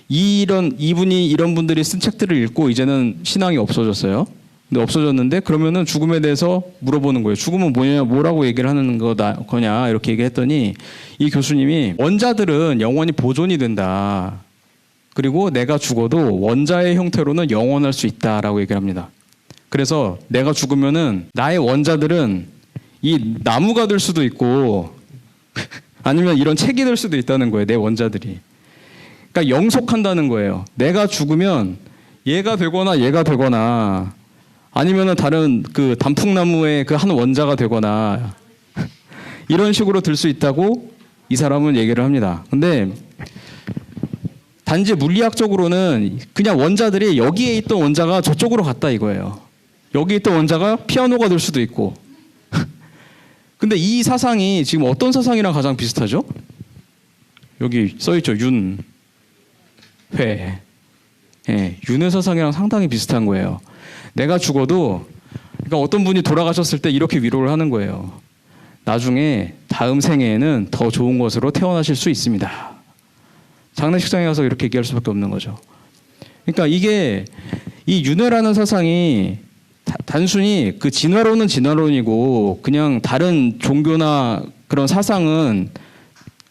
이분이 이런 분들이 쓴 책들을 읽고 이제는 신앙이 없어졌어요. 근데 없어졌는데 그러면은 죽음에 대해서 물어보는 거예요. 죽음은 뭐라고 얘기를 하는 거냐 이렇게 얘기했더니 이 교수님이 원자들은 영원히 보존이 된다. 그리고 내가 죽어도 원자의 형태로는 영원할 수 있다라고 얘기를 합니다. 그래서 내가 죽으면은 나의 원자들은 이 나무가 될 수도 있고 아니면 이런 책이 될 수도 있다는 거예요. 내 원자들이. 그러니까 영속한다는 거예요. 내가 죽으면 얘가 되거나 아니면은 다른 그 단풍나무의 그 한 원자가 되거나 이런 식으로 될 수 있다고 이 사람은 얘기를 합니다. 근데 단지 물리학적으로는 그냥 원자들이 여기에 있던 원자가 저쪽으로 갔다 이거예요. 여기 있던 원자가 피아노가 될 수도 있고. 근데 이 사상이 지금 어떤 사상이랑 가장 비슷하죠? 여기 써있죠. 윤회. 예, 윤회 사상이랑 상당히 비슷한 거예요. 내가 죽어도 그러니까 어떤 분이 돌아가셨을 때 이렇게 위로를 하는 거예요. 나중에 다음 생에는 더 좋은 것으로 태어나실 수 있습니다. 장례식장에 가서 이렇게 얘기할 수밖에 없는 거죠. 그러니까 이게 이 윤회라는 사상이 단순히 그 진화론은 진화론이고 그냥 다른 종교나 그런 사상은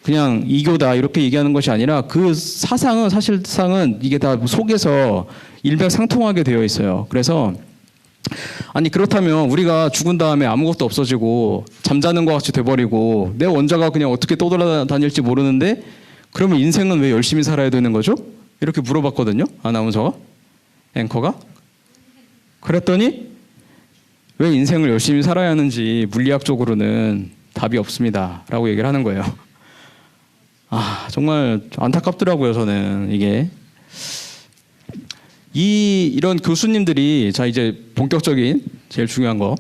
그냥 이교다 이렇게 얘기하는 것이 아니라 그 사상은 사실상은 이게 다 속에서 일맥상통하게 되어 있어요. 그래서 아니 그렇다면 우리가 죽은 다음에 아무것도 없어지고 잠자는 것 같이 돼버리고 내 원자가 그냥 어떻게 떠돌아다닐지 모르는데 그러면 인생은 왜 열심히 살아야 되는 거죠? 이렇게 물어봤거든요. 아나운서가 앵커가 그랬더니 왜 인생을 열심히 살아야 하는지 물리학적으로는 답이 없습니다 라고 얘기를 하는 거예요. 아 정말 안타깝더라고요. 저는 이게 이런 교수님들이 자 이제 본격적인 제일 중요한 거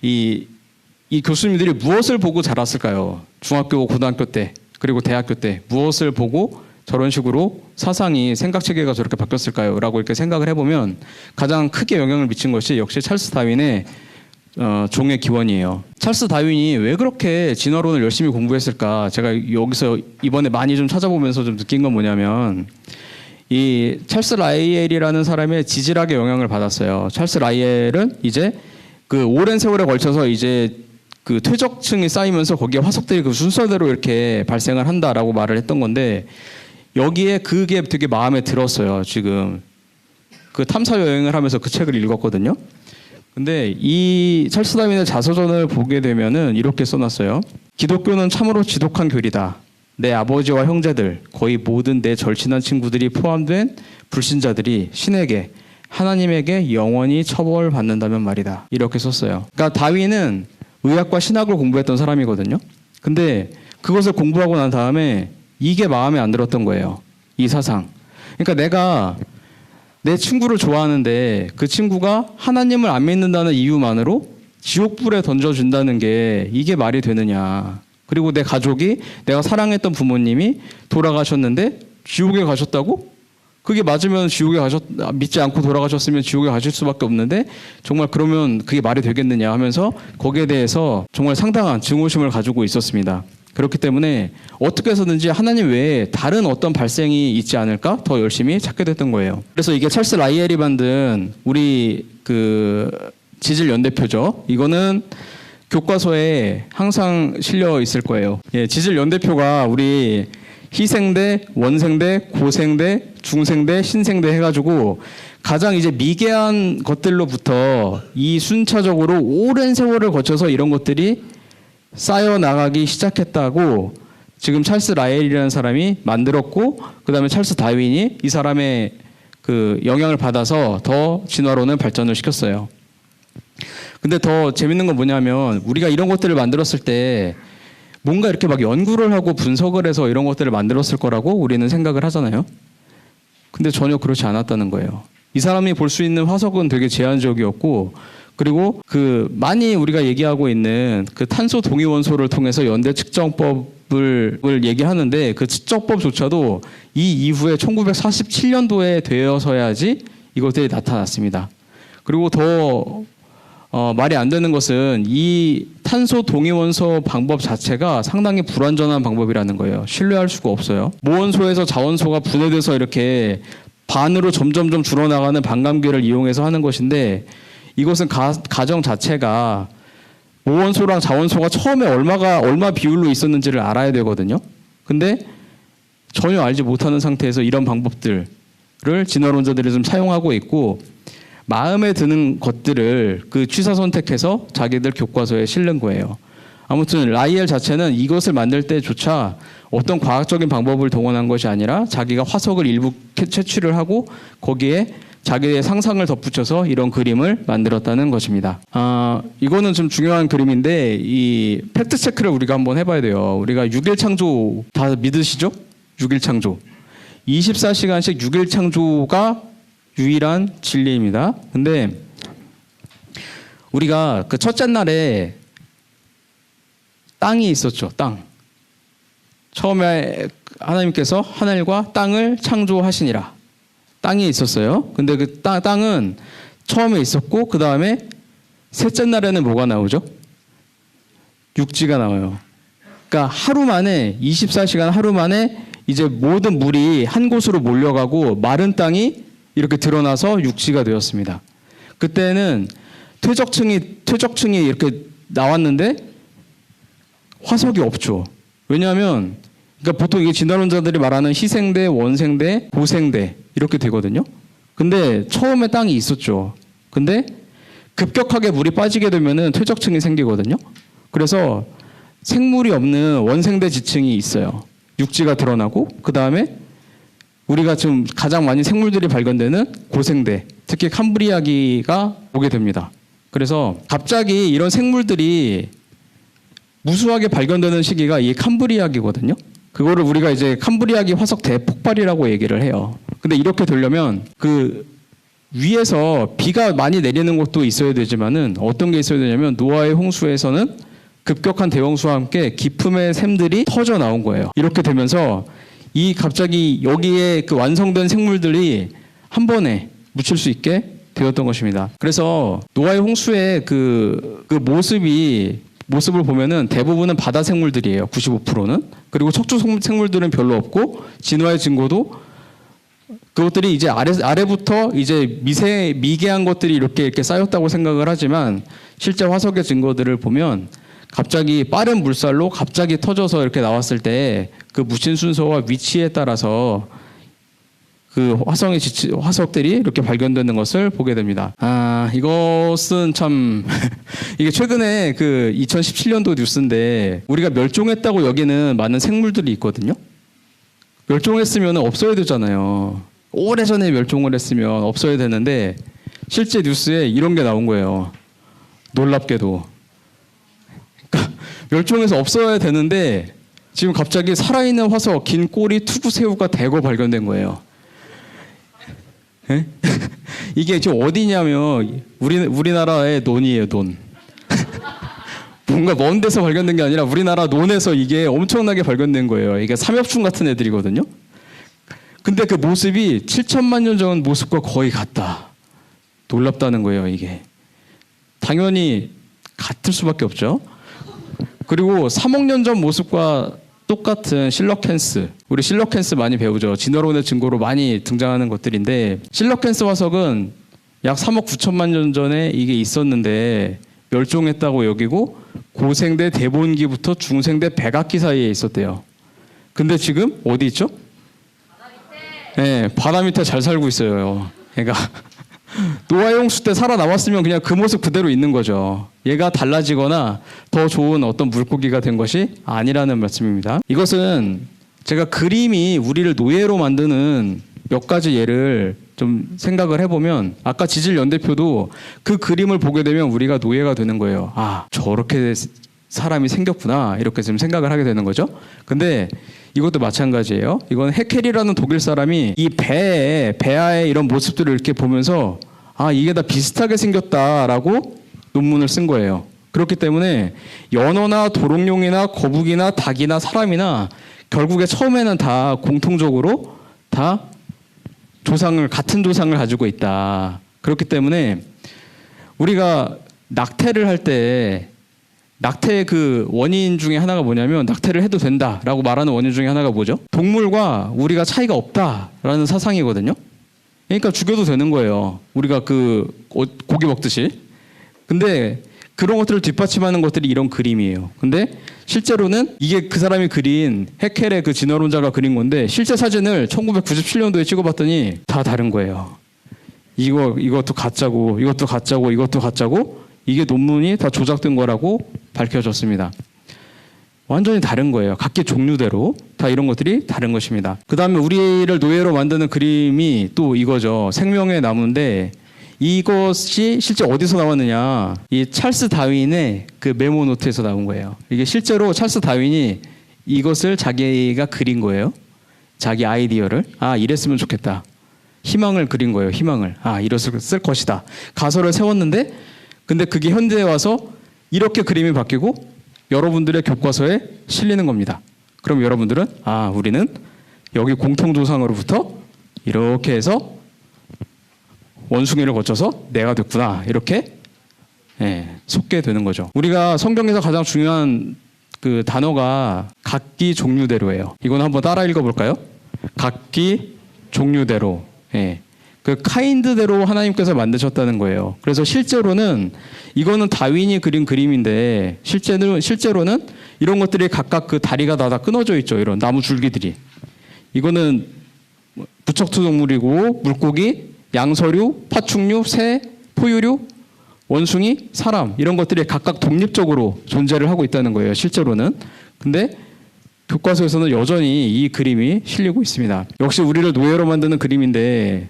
이 교수님들이 무엇을 보고 자랐을까요? 중학교 고등학교 때 그리고 대학교 때 무엇을 보고 저런 식으로 사상이 생각체계가 저렇게 바뀌었을까요? 라고 이렇게 생각을 해보면 가장 크게 영향을 미친 것이 역시 찰스 다윈의 종의 기원이에요. 찰스 다윈이 왜 그렇게 진화론을 열심히 공부했을까? 제가 여기서 이번에 많이 좀 찾아보면서 좀 느낀 건 뭐냐면 이 찰스 라이엘이라는 사람의 지질학의 영향을 받았어요. 찰스 라이엘은 이제 그 오랜 세월에 걸쳐서 이제 그 퇴적층이 쌓이면서 거기에 화석들이 그 순서대로 이렇게 발생을 한다라고 말을 했던 건데 여기에 그게 되게 마음에 들었어요. 지금 그 탐사 여행을 하면서 그 책을 읽었거든요. 근데 이 찰스 다윈의 자서전을 보게 되면은 이렇게 써놨어요. 기독교는 참으로 지독한 교리다. 내 아버지와 형제들, 거의 모든 내 절친한 친구들이 포함된 불신자들이 신에게 하나님에게 영원히 처벌받는다면 말이다. 이렇게 썼어요. 그러니까 다윈은 의학과 신학을 공부했던 사람이거든요. 근데 그것을 공부하고 난 다음에 이게 마음에 안 들었던 거예요. 이 사상. 그러니까 내가 내 친구를 좋아하는데 그 친구가 하나님을 안 믿는다는 이유만으로 지옥불에 던져준다는 게 이게 말이 되느냐. 그리고 내 가족이 내가 사랑했던 부모님이 돌아가셨는데 지옥에 가셨다고? 그게 맞으면 믿지 않고 돌아가셨으면 지옥에 가실 수밖에 없는데 정말 그러면 그게 말이 되겠느냐 하면서 거기에 대해서 정말 상당한 증오심을 가지고 있었습니다. 그렇기 때문에 어떻게 해서든지 하나님 외에 다른 어떤 발생이 있지 않을까 더 열심히 찾게 됐던 거예요. 그래서 이게 찰스 라이엘이 만든 우리 그 지질 연대표죠. 이거는 교과서에 항상 실려 있을 거예요. 예, 지질 연대표가 우리 희생대, 원생대, 고생대, 중생대, 신생대 해가지고 가장 이제 미개한 것들로부터 이 순차적으로 오랜 세월을 거쳐서 이런 것들이 쌓여 나가기 시작했다고 지금 찰스 라이엘이라는 사람이 만들었고 그 다음에 찰스 다윈이 이 사람의 그 영향을 받아서 더 진화론을 발전을 시켰어요. 근데 더 재밌는 건 뭐냐면 우리가 이런 것들을 만들었을 때 뭔가 이렇게 막 연구를 하고 분석을 해서 이런 것들을 만들었을 거라고 우리는 생각을 하잖아요. 근데 전혀 그렇지 않았다는 거예요. 이 사람이 볼 수 있는 화석은 되게 제한적이었고 그리고 그 많이 우리가 얘기하고 있는 그 탄소 동위 원소를 통해서 연대 측정법을 얘기하는데 그 측정법조차도 이 이후에 1947년도에 되어서야지 이것들이 나타났습니다. 그리고 더 말이 안 되는 것은 이 탄소 동위원소 방법 자체가 상당히 불완전한 방법이라는 거예요. 신뢰할 수가 없어요. 모원소에서 자원소가 분해돼서 이렇게 반으로 점점점 줄어나가는 반감기를 이용해서 하는 것인데 이것은 가정 자체가 모원소랑 자원소가 처음에 얼마 비율로 있었는지를 알아야 되거든요. 근데 전혀 알지 못하는 상태에서 이런 방법들을 진화론자들이 좀 사용하고 있고 마음에 드는 것들을 그 취사 선택해서 자기들 교과서에 실는 거예요. 아무튼 라이엘 자체는 이것을 만들 때조차 어떤 과학적인 방법을 동원한 것이 아니라 자기가 화석을 일부 채취를 하고 거기에 자기의 상상을 덧붙여서 이런 그림을 만들었다는 것입니다. 이거는 좀 중요한 그림인데 이 팩트 체크를 우리가 한번 해봐야 돼요. 우리가 6일 창조 다 믿으시죠? 6일 창조. 24시간씩 6일 창조가 유일한 진리입니다. 근데 우리가 그 첫째 날에 땅이 있었죠. 땅. 처음에 하나님께서 하늘과 땅을 창조하시니라. 땅이 있었어요. 근데 그 땅은 처음에 있었고 그 다음에 셋째 날에는 뭐가 나오죠? 육지가 나와요. 그러니까 하루 만에 24시간 하루 만에 이제 모든 물이 한 곳으로 몰려가고 마른 땅이 이렇게 드러나서 육지가 되었습니다. 그때는 퇴적층이 이렇게 나왔는데 화석이 없죠. 왜냐하면 그러니까 보통 이게 진화론자들이 말하는 희생대, 원생대, 고생대 이렇게 되거든요. 근데 처음에 땅이 있었죠. 근데 급격하게 물이 빠지게 되면은 퇴적층이 생기거든요. 그래서 생물이 없는 원생대 지층이 있어요. 육지가 드러나고 그 다음에 우리가 지금 가장 많이 생물들이 발견되는 고생대, 특히 캄브리아기가 오게 됩니다. 그래서 갑자기 이런 생물들이 무수하게 발견되는 시기가 이 캄브리아기거든요. 그거를 우리가 이제 캄브리아기 화석 대폭발이라고 얘기를 해요. 근데 이렇게 되려면 그 위에서 비가 많이 내리는 것도 있어야 되지만은 어떤 게 있어야 되냐면 노아의 홍수에서는 급격한 대홍수와 함께 기품의 샘들이 터져 나온 거예요. 이렇게 되면서 이 갑자기 여기에 그 완성된 생물들이 한 번에 묻힐 수 있게 되었던 것입니다. 그래서 노아의 홍수의 그 모습을 보면은 대부분은 바다 생물들이에요. 95%는. 그리고 척추 생물들은 별로 없고 진화의 증거도 그것들이 이제 아래부터 이제 미개한 것들이 이렇게 쌓였다고 생각을 하지만 실제 화석의 증거들을 보면 갑자기 빠른 물살로 갑자기 터져서 이렇게 나왔을 때 그 묻힌 순서와 위치에 따라서 그 화석들이 이렇게 발견되는 것을 보게 됩니다. 이것은 참 이게 최근에 그 2017년도 뉴스인데 우리가 멸종했다고 여기는 많은 생물들이 있거든요. 멸종했으면 없어야 되잖아요. 오래전에 멸종을 했으면 없어야 되는데 실제 뉴스에 이런 게 나온 거예요. 놀랍게도. 그러니까 멸종해서 없어야 되는데 지금 갑자기 살아있는 화석, 긴 꼬리 투구새우가 대거 발견된 거예요. 이게 지금 어디냐면 우리나라의 논이에요. 논. 뭔가 먼 데서 발견된 게 아니라 우리나라 논에서 이게 엄청나게 발견된 거예요. 이게 삼엽충 같은 애들이거든요. 근데 그 모습이 7천만 년 전 모습과 거의 같다. 놀랍다는 거예요. 이게 당연히 같을 수밖에 없죠. 그리고 3억 년 전 모습과 똑같은 실러캔스, 우리 실러캔스 많이 배우죠. 진화론의 증거로 많이 등장하는 것들인데 실러캔스 화석은 약 3억 9천만 년 전에 이게 있었는데 멸종했다고 여기고 고생대 대본기부터 중생대 백악기 사이에 있었대요. 근데 지금 어디 있죠? 네, 바다 밑에 잘 살고 있어요. 그러니까 노아의 홍수 때 살아남았으면 그냥 그 모습 그대로 있는 거죠. 얘가 달라지거나 더 좋은 어떤 물고기가 된 것이 아니라는 말씀입니다. 이것은 제가 그림이 우리를 노예로 만드는 몇 가지 예를 좀 생각을 해보면 아까 지질 연대표도 그 그림을 보게 되면 우리가 노예가 되는 거예요. 저렇게 사람이 생겼구나 이렇게 좀 생각을 하게 되는 거죠. 근데 이것도 마찬가지예요. 이건 헤켈이라는 독일 사람이 이 배아의 이런 모습들을 이렇게 보면서 이게 다 비슷하게 생겼다라고 논문을 쓴 거예요. 그렇기 때문에 연어나 도롱뇽이나 거북이나 닭이나 사람이나 결국에 처음에는 다 공통적으로 다 같은 조상을 가지고 있다. 그렇기 때문에 우리가 낙태를 할 때 낙태의 그 원인 중에 하나가 뭐냐면 낙태를 해도 된다라고 말하는 원인 중에 하나가 뭐죠? 동물과 우리가 차이가 없다라는 사상이거든요. 그러니까 죽여도 되는 거예요. 우리가 그 고기 먹듯이. 근데 그런 것들을 뒷받침하는 것들이 이런 그림이에요. 근데 실제로는 이게 그 사람이 그린 해켈의 그 진화론자가 그린 건데 실제 사진을 1997년도에 찍어봤더니 다 다른 거예요. 이것도 가짜고 이것도 가짜고 이것도 가짜고 이게 논문이 다 조작된 거라고 밝혀졌습니다. 완전히 다른 거예요. 각기 종류대로 다 이런 것들이 다른 것입니다. 그 다음에 우리를 노예로 만드는 그림이 또 이거죠. 생명의 나무인데 이것이 실제 어디서 나왔느냐. 이 찰스 다윈의 그 메모 노트에서 나온 거예요. 이게 실제로 찰스 다윈이 이것을 자기가 그린 거예요. 자기 아이디어를. 아, 이랬으면 좋겠다. 희망을 그린 거예요. 희망을. 아, 이랬을 쓸 것이다. 가설을 세웠는데 근데 그게 현대에 와서 이렇게 그림이 바뀌고 여러분들의 교과서에 실리는 겁니다. 그럼 여러분들은 아, 우리는 여기 공통조상으로부터 이렇게 해서 원숭이를 거쳐서 내가 됐구나. 이렇게 속게 되는 거죠. 우리가 성경에서 가장 중요한 그 단어가 각기 종류대로예요. 이건 한번 따라 읽어볼까요? 각기 종류대로. 그 카인드대로 하나님께서 만드셨다는 거예요. 그래서 실제로는 이거는 다윈이 그린 그림인데 실제로는 이런 것들이 각각 그 다리가 다 끊어져 있죠. 이런 나무 줄기들이. 이거는 부척투 동물이고 물고기, 양서류, 파충류, 새, 포유류, 원숭이, 사람 이런 것들이 각각 독립적으로 존재를 하고 있다는 거예요. 실제로는. 근데 교과서에서는 여전히 이 그림이 실리고 있습니다. 역시 우리를 노예로 만드는 그림인데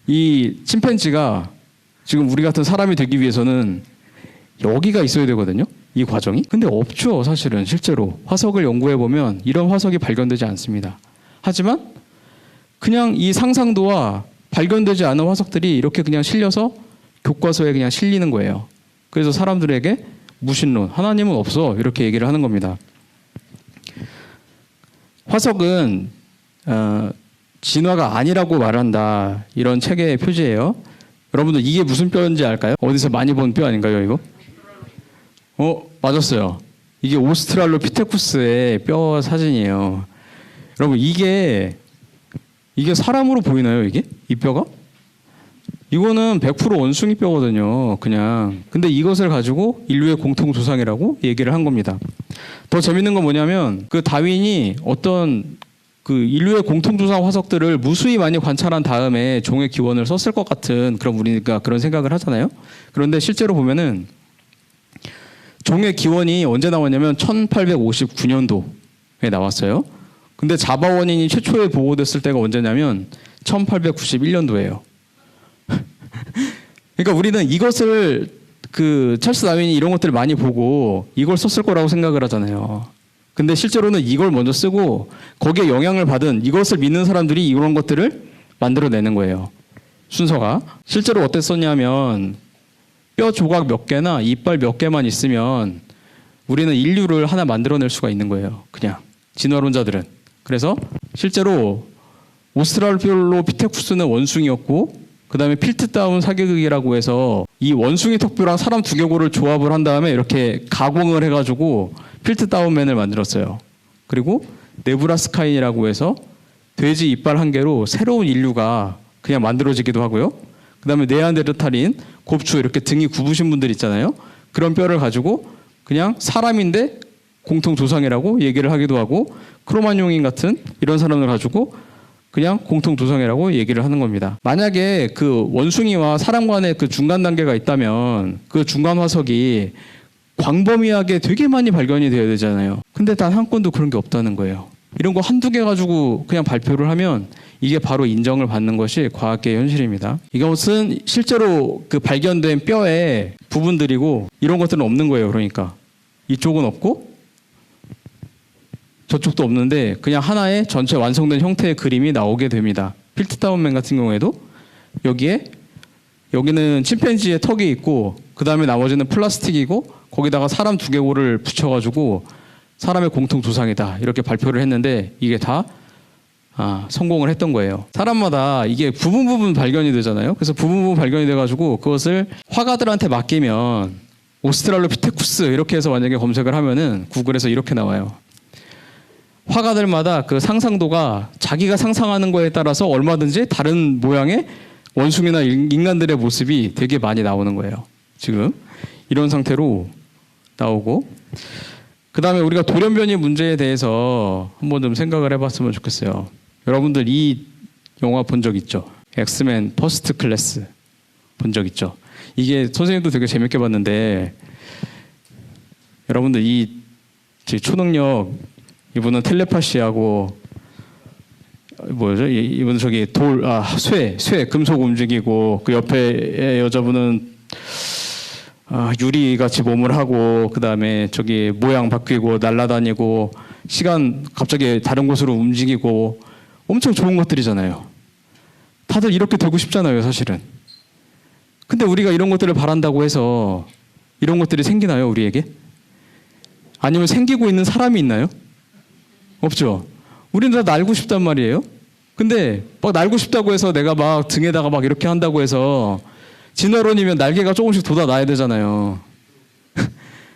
이 침팬지가 지금 우리 같은 사람이 되기 위해서는 여기가 있어야 되거든요. 이 과정이. 근데 없죠. 사실은 실제로. 화석을 연구해 보면 이런 화석이 발견되지 않습니다. 하지만 그냥 이 상상도와 발견되지 않은 화석들이 이렇게 그냥 실려서 교과서에 그냥 실리는 거예요. 그래서 사람들에게 무신론, 하나님은 없어 이렇게 얘기를 하는 겁니다. 화석은 진화가 아니라고 말한다. 이런 책의 표지예요. 여러분들 이게 무슨 뼈인지 알까요? 어디서 많이 본 뼈 아닌가요, 이거? 맞았어요. 이게 오스트랄로피테쿠스의 뼈 사진이에요. 여러분 이게 사람으로 보이나요, 이게? 이 뼈가? 이거는 100% 원숭이 뼈거든요, 그냥. 근데 이것을 가지고 인류의 공통 조상이라고 얘기를 한 겁니다. 더 재밌는 건 뭐냐면 그 다윈이 어떤 그 인류의 공통조상 화석들을 무수히 많이 관찰한 다음에 종의 기원을 썼을 것 같은 그런 우리가 그런 생각을 하잖아요. 그런데 실제로 보면은 종의 기원이 언제 나왔냐면 1859년도에 나왔어요. 근데 자바 원인이 최초에 보고됐을 때가 언제냐면 1891년도예요. 그러니까 우리는 이것을 그 찰스 다윈이 이런 것들을 많이 보고 이걸 썼을 거라고 생각을 하잖아요. 근데 실제로는 이걸 먼저 쓰고 거기에 영향을 받은 이것을 믿는 사람들이 이런 것들을 만들어내는 거예요. 순서가. 실제로 어땠었냐면 뼈 조각 몇 개나 이빨 몇 개만 있으면 우리는 인류를 하나 만들어낼 수가 있는 거예요. 그냥 진화론자들은. 그래서 실제로 오스트랄로피테쿠스는 원숭이였고 그 다음에 필트다운 사계극이라고 해서 이 원숭이 턱뼈랑 사람 두개골을 조합을 한 다음에 이렇게 가공을 해가지고 필트다운맨을 만들었어요. 그리고 네브라스카인이라고 해서 돼지 이빨 한 개로 새로운 인류가 그냥 만들어지기도 하고요. 그 다음에 네안데르탈인, 곱추 이렇게 등이 굽으신 분들 있잖아요. 그런 뼈를 가지고 그냥 사람인데 공통 조상이라고 얘기를 하기도 하고 크로마뇽인 같은 이런 사람을 가지고 그냥 공통 조상이라고 얘기를 하는 겁니다. 만약에 그 원숭이와 사람 간의 그 중간 단계가 있다면 그 중간 화석이 광범위하게 되게 많이 발견이 돼야 되잖아요. 근데 단 한 건도 그런 게 없다는 거예요. 이런 거 한두 개 가지고 그냥 발표를 하면 이게 바로 인정을 받는 것이 과학계의 현실입니다. 이것은 실제로 그 발견된 뼈의 부분들이고 이런 것들은 없는 거예요. 그러니까 이쪽은 없고 저쪽도 없는데 그냥 하나의 전체 완성된 형태의 그림이 나오게 됩니다. 필트다운맨 같은 경우에도 여기는 침팬지의 턱이 있고 그 다음에 나머지는 플라스틱이고 거기다가 사람 두개골을 붙여가지고 사람의 공통 조상이다 이렇게 발표를 했는데 이게 다 성공을 했던 거예요. 사람마다 이게 부분 발견이 되잖아요. 그래서 부분 발견이 돼가지고 그것을 화가들한테 맡기면 오스트랄로피테쿠스 이렇게 해서 만약에 검색을 하면은 구글에서 이렇게 나와요. 화가들마다 그 상상도가 자기가 상상하는 거에 따라서 얼마든지 다른 모양의 원숭이나 인간들의 모습이 되게 많이 나오는 거예요. 지금 이런 상태로 나오고, 그 다음에 우리가 돌연변이 문제에 대해서 한번 좀 생각을 해봤으면 좋겠어요. 여러분들 이 영화 본 적 있죠? 엑스맨 퍼스트 클래스 본 적 있죠? 이게 선생님도 되게 재밌게 봤는데, 여러분들 이 초능력, 이분은 텔레파시하고 뭐죠? 이분 저기 쇠 금속 움직이고, 그 옆에 여자분은 유리 같이 몸을 하고, 그 다음에 저기 모양 바뀌고 날아다니고 시간 갑자기 다른 곳으로 움직이고, 엄청 좋은 것들이잖아요. 다들 이렇게 되고 싶잖아요, 사실은. 근데 우리가 이런 것들을 바란다고 해서 이런 것들이 생기나요, 우리에게? 아니면 생기고 있는 사람이 있나요? 없죠. 우리는 다 날고 싶단 말이에요. 근데 막 날고 싶다고 해서 내가 막 등에다가 막 이렇게 한다고 해서 진화론이면 날개가 조금씩 돋아나야 되잖아요.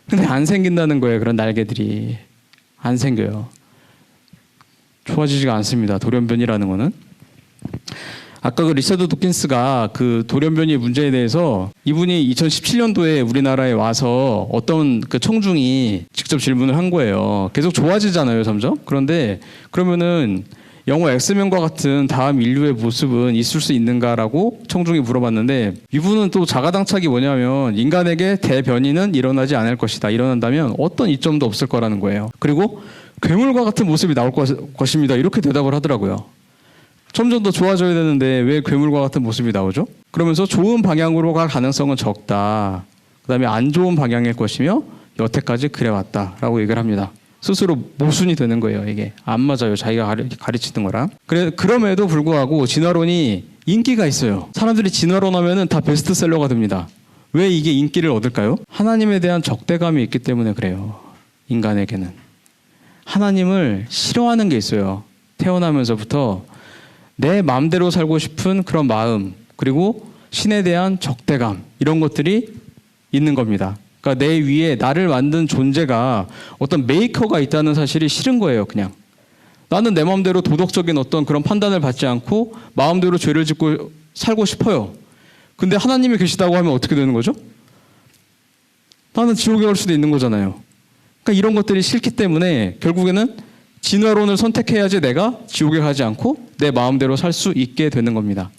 근데 안 생긴다는 거예요. 그런 날개들이 안 생겨요. 좋아지지가 않습니다. 돌연변이라는 거는. 아까 그 리차드 도킨스가 그 돌연변이 문제에 대해서, 이분이 2017년도에 우리나라에 와서 어떤 그 청중이 직접 질문을 한 거예요. 계속 좋아지잖아요, 점점. 그런데 그러면은 영화 엑스맨과 같은 다음 인류의 모습은 있을 수 있는가라고 청중이 물어봤는데, 이분은 또 자가당착이 뭐냐면 인간에게 대변이는 일어나지 않을 것이다. 일어난다면 어떤 이점도 없을 거라는 거예요. 그리고 괴물과 같은 모습이 나올 것입니다. 이렇게 대답을 하더라고요. 점점 더 좋아져야 되는데 왜 괴물과 같은 모습이 나오죠? 그러면서 좋은 방향으로 갈 가능성은 적다. 그 다음에 안 좋은 방향일 것이며 여태까지 그래왔다라고 얘기를 합니다. 스스로 모순이 되는 거예요. 이게 안 맞아요. 자기가 가르치는 거랑. 그럼에도 불구하고 진화론이 인기가 있어요. 사람들이 진화론 하면은 다 베스트셀러가 됩니다. 왜 이게 인기를 얻을까요? 하나님에 대한 적대감이 있기 때문에 그래요. 인간에게는. 하나님을 싫어하는 게 있어요. 태어나면서부터 내 마음대로 살고 싶은 그런 마음, 그리고 신에 대한 적대감, 이런 것들이 있는 겁니다. 그러니까 내 위에 나를 만든 존재가 어떤 메이커가 있다는 사실이 싫은 거예요. 그냥 나는 내 마음대로 도덕적인 어떤 그런 판단을 받지 않고 마음대로 죄를 짓고 살고 싶어요. 근데 하나님이 계시다고 하면 어떻게 되는 거죠? 나는 지옥에 갈 수도 있는 거잖아요. 그러니까 이런 것들이 싫기 때문에 결국에는 진화론을 선택해야지 내가 지옥에 가지 않고 내 마음대로 살 수 있게 되는 겁니다.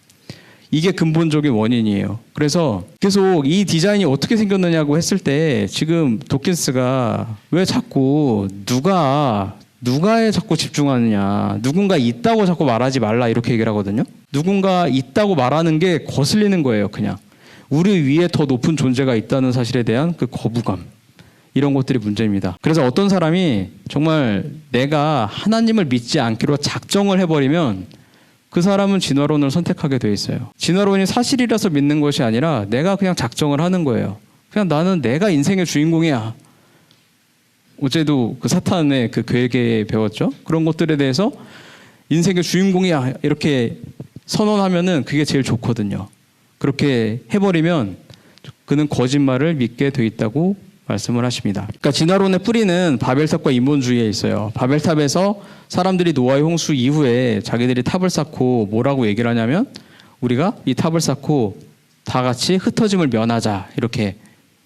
이게 근본적인 원인이에요. 그래서 계속 이 디자인이 어떻게 생겼느냐고 했을 때, 지금 도킨스가 왜 자꾸 누가에 자꾸 집중하느냐, 누군가 있다고 자꾸 말하지 말라 이렇게 얘기를 하거든요. 누군가 있다고 말하는 게 거슬리는 거예요. 그냥 우리 위에 더 높은 존재가 있다는 사실에 대한 그 거부감, 이런 것들이 문제입니다. 그래서 어떤 사람이 정말 내가 하나님을 믿지 않기로 작정을 해버리면 그 사람은 진화론을 선택하게 돼 있어요. 진화론이 사실이라서 믿는 것이 아니라 내가 그냥 작정을 하는 거예요. 그냥 나는 내가 인생의 주인공이야. 어제도 그 사탄의 그 괴계에 배웠죠. 그런 것들에 대해서 인생의 주인공이야 이렇게 선언하면은 그게 제일 좋거든요. 그렇게 해버리면 그는 거짓말을 믿게 돼 있다고 말씀을 하십니다. 그러니까 진화론의 뿌리는 바벨탑과 인본주의에 있어요. 바벨탑에서 사람들이 노아의 홍수 이후에 자기들이 탑을 쌓고 뭐라고 얘기를 하냐면, 우리가 이 탑을 쌓고 다 같이 흩어짐을 면하자 이렇게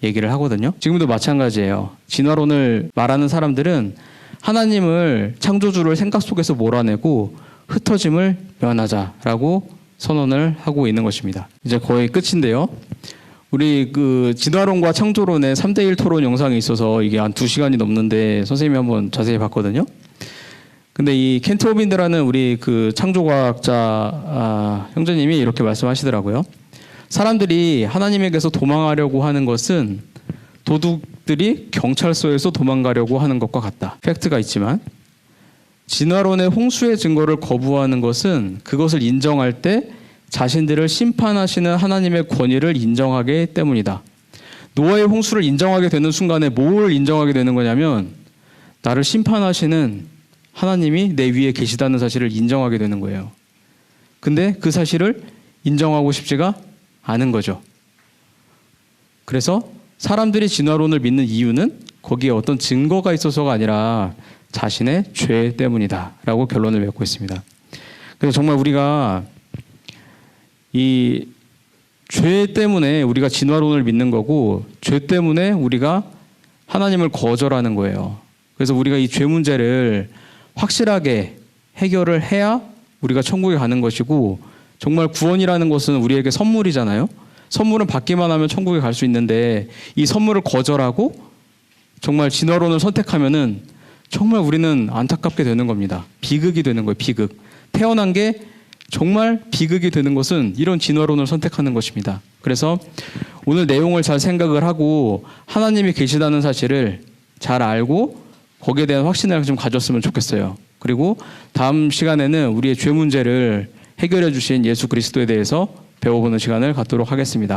얘기를 하거든요. 지금도 마찬가지예요. 진화론을 말하는 사람들은 하나님을, 창조주를 생각 속에서 몰아내고 흩어짐을 면하자라고 선언을 하고 있는 것입니다. 이제 거의 끝인데요. 우리 그 진화론과 창조론의 3대1 토론 영상이 있어서 이게 한 2시간이 넘는데 선생님이 한번 자세히 봤거든요. 근데 이 켄트 오빈드라는 우리 그 창조과학자 형제님이 이렇게 말씀하시더라고요. 사람들이 하나님에게서 도망하려고 하는 것은 도둑들이 경찰서에서 도망가려고 하는 것과 같다. 팩트가 있지만, 진화론의 홍수의 증거를 거부하는 것은 그것을 인정할 때 자신들을 심판하시는 하나님의 권위를 인정하기 때문이다. 노아의 홍수를 인정하게 되는 순간에 뭘 인정하게 되는 거냐면, 나를 심판하시는 하나님이 내 위에 계시다는 사실을 인정하게 되는 거예요. 근데 그 사실을 인정하고 싶지가 않은 거죠. 그래서 사람들이 진화론을 믿는 이유는 거기에 어떤 증거가 있어서가 아니라 자신의 죄 때문이다라고 결론을 맺고 있습니다. 그래서 정말 우리가 이 죄 때문에 우리가 진화론을 믿는 거고, 죄 때문에 우리가 하나님을 거절하는 거예요. 그래서 우리가 이 죄 문제를 확실하게 해결을 해야 우리가 천국에 가는 것이고, 정말 구원이라는 것은 우리에게 선물이잖아요. 선물은 받기만 하면 천국에 갈 수 있는데, 이 선물을 거절하고 정말 진화론을 선택하면은 정말 우리는 안타깝게 되는 겁니다. 비극이 되는 거예요. 비극. 태어난 게 정말 비극이 되는 것은 이런 진화론을 선택하는 것입니다. 그래서 오늘 내용을 잘 생각을 하고 하나님이 계시다는 사실을 잘 알고 거기에 대한 확신을 좀 가졌으면 좋겠어요. 그리고 다음 시간에는 우리의 죄 문제를 해결해 주신 예수 그리스도에 대해서 배워보는 시간을 갖도록 하겠습니다.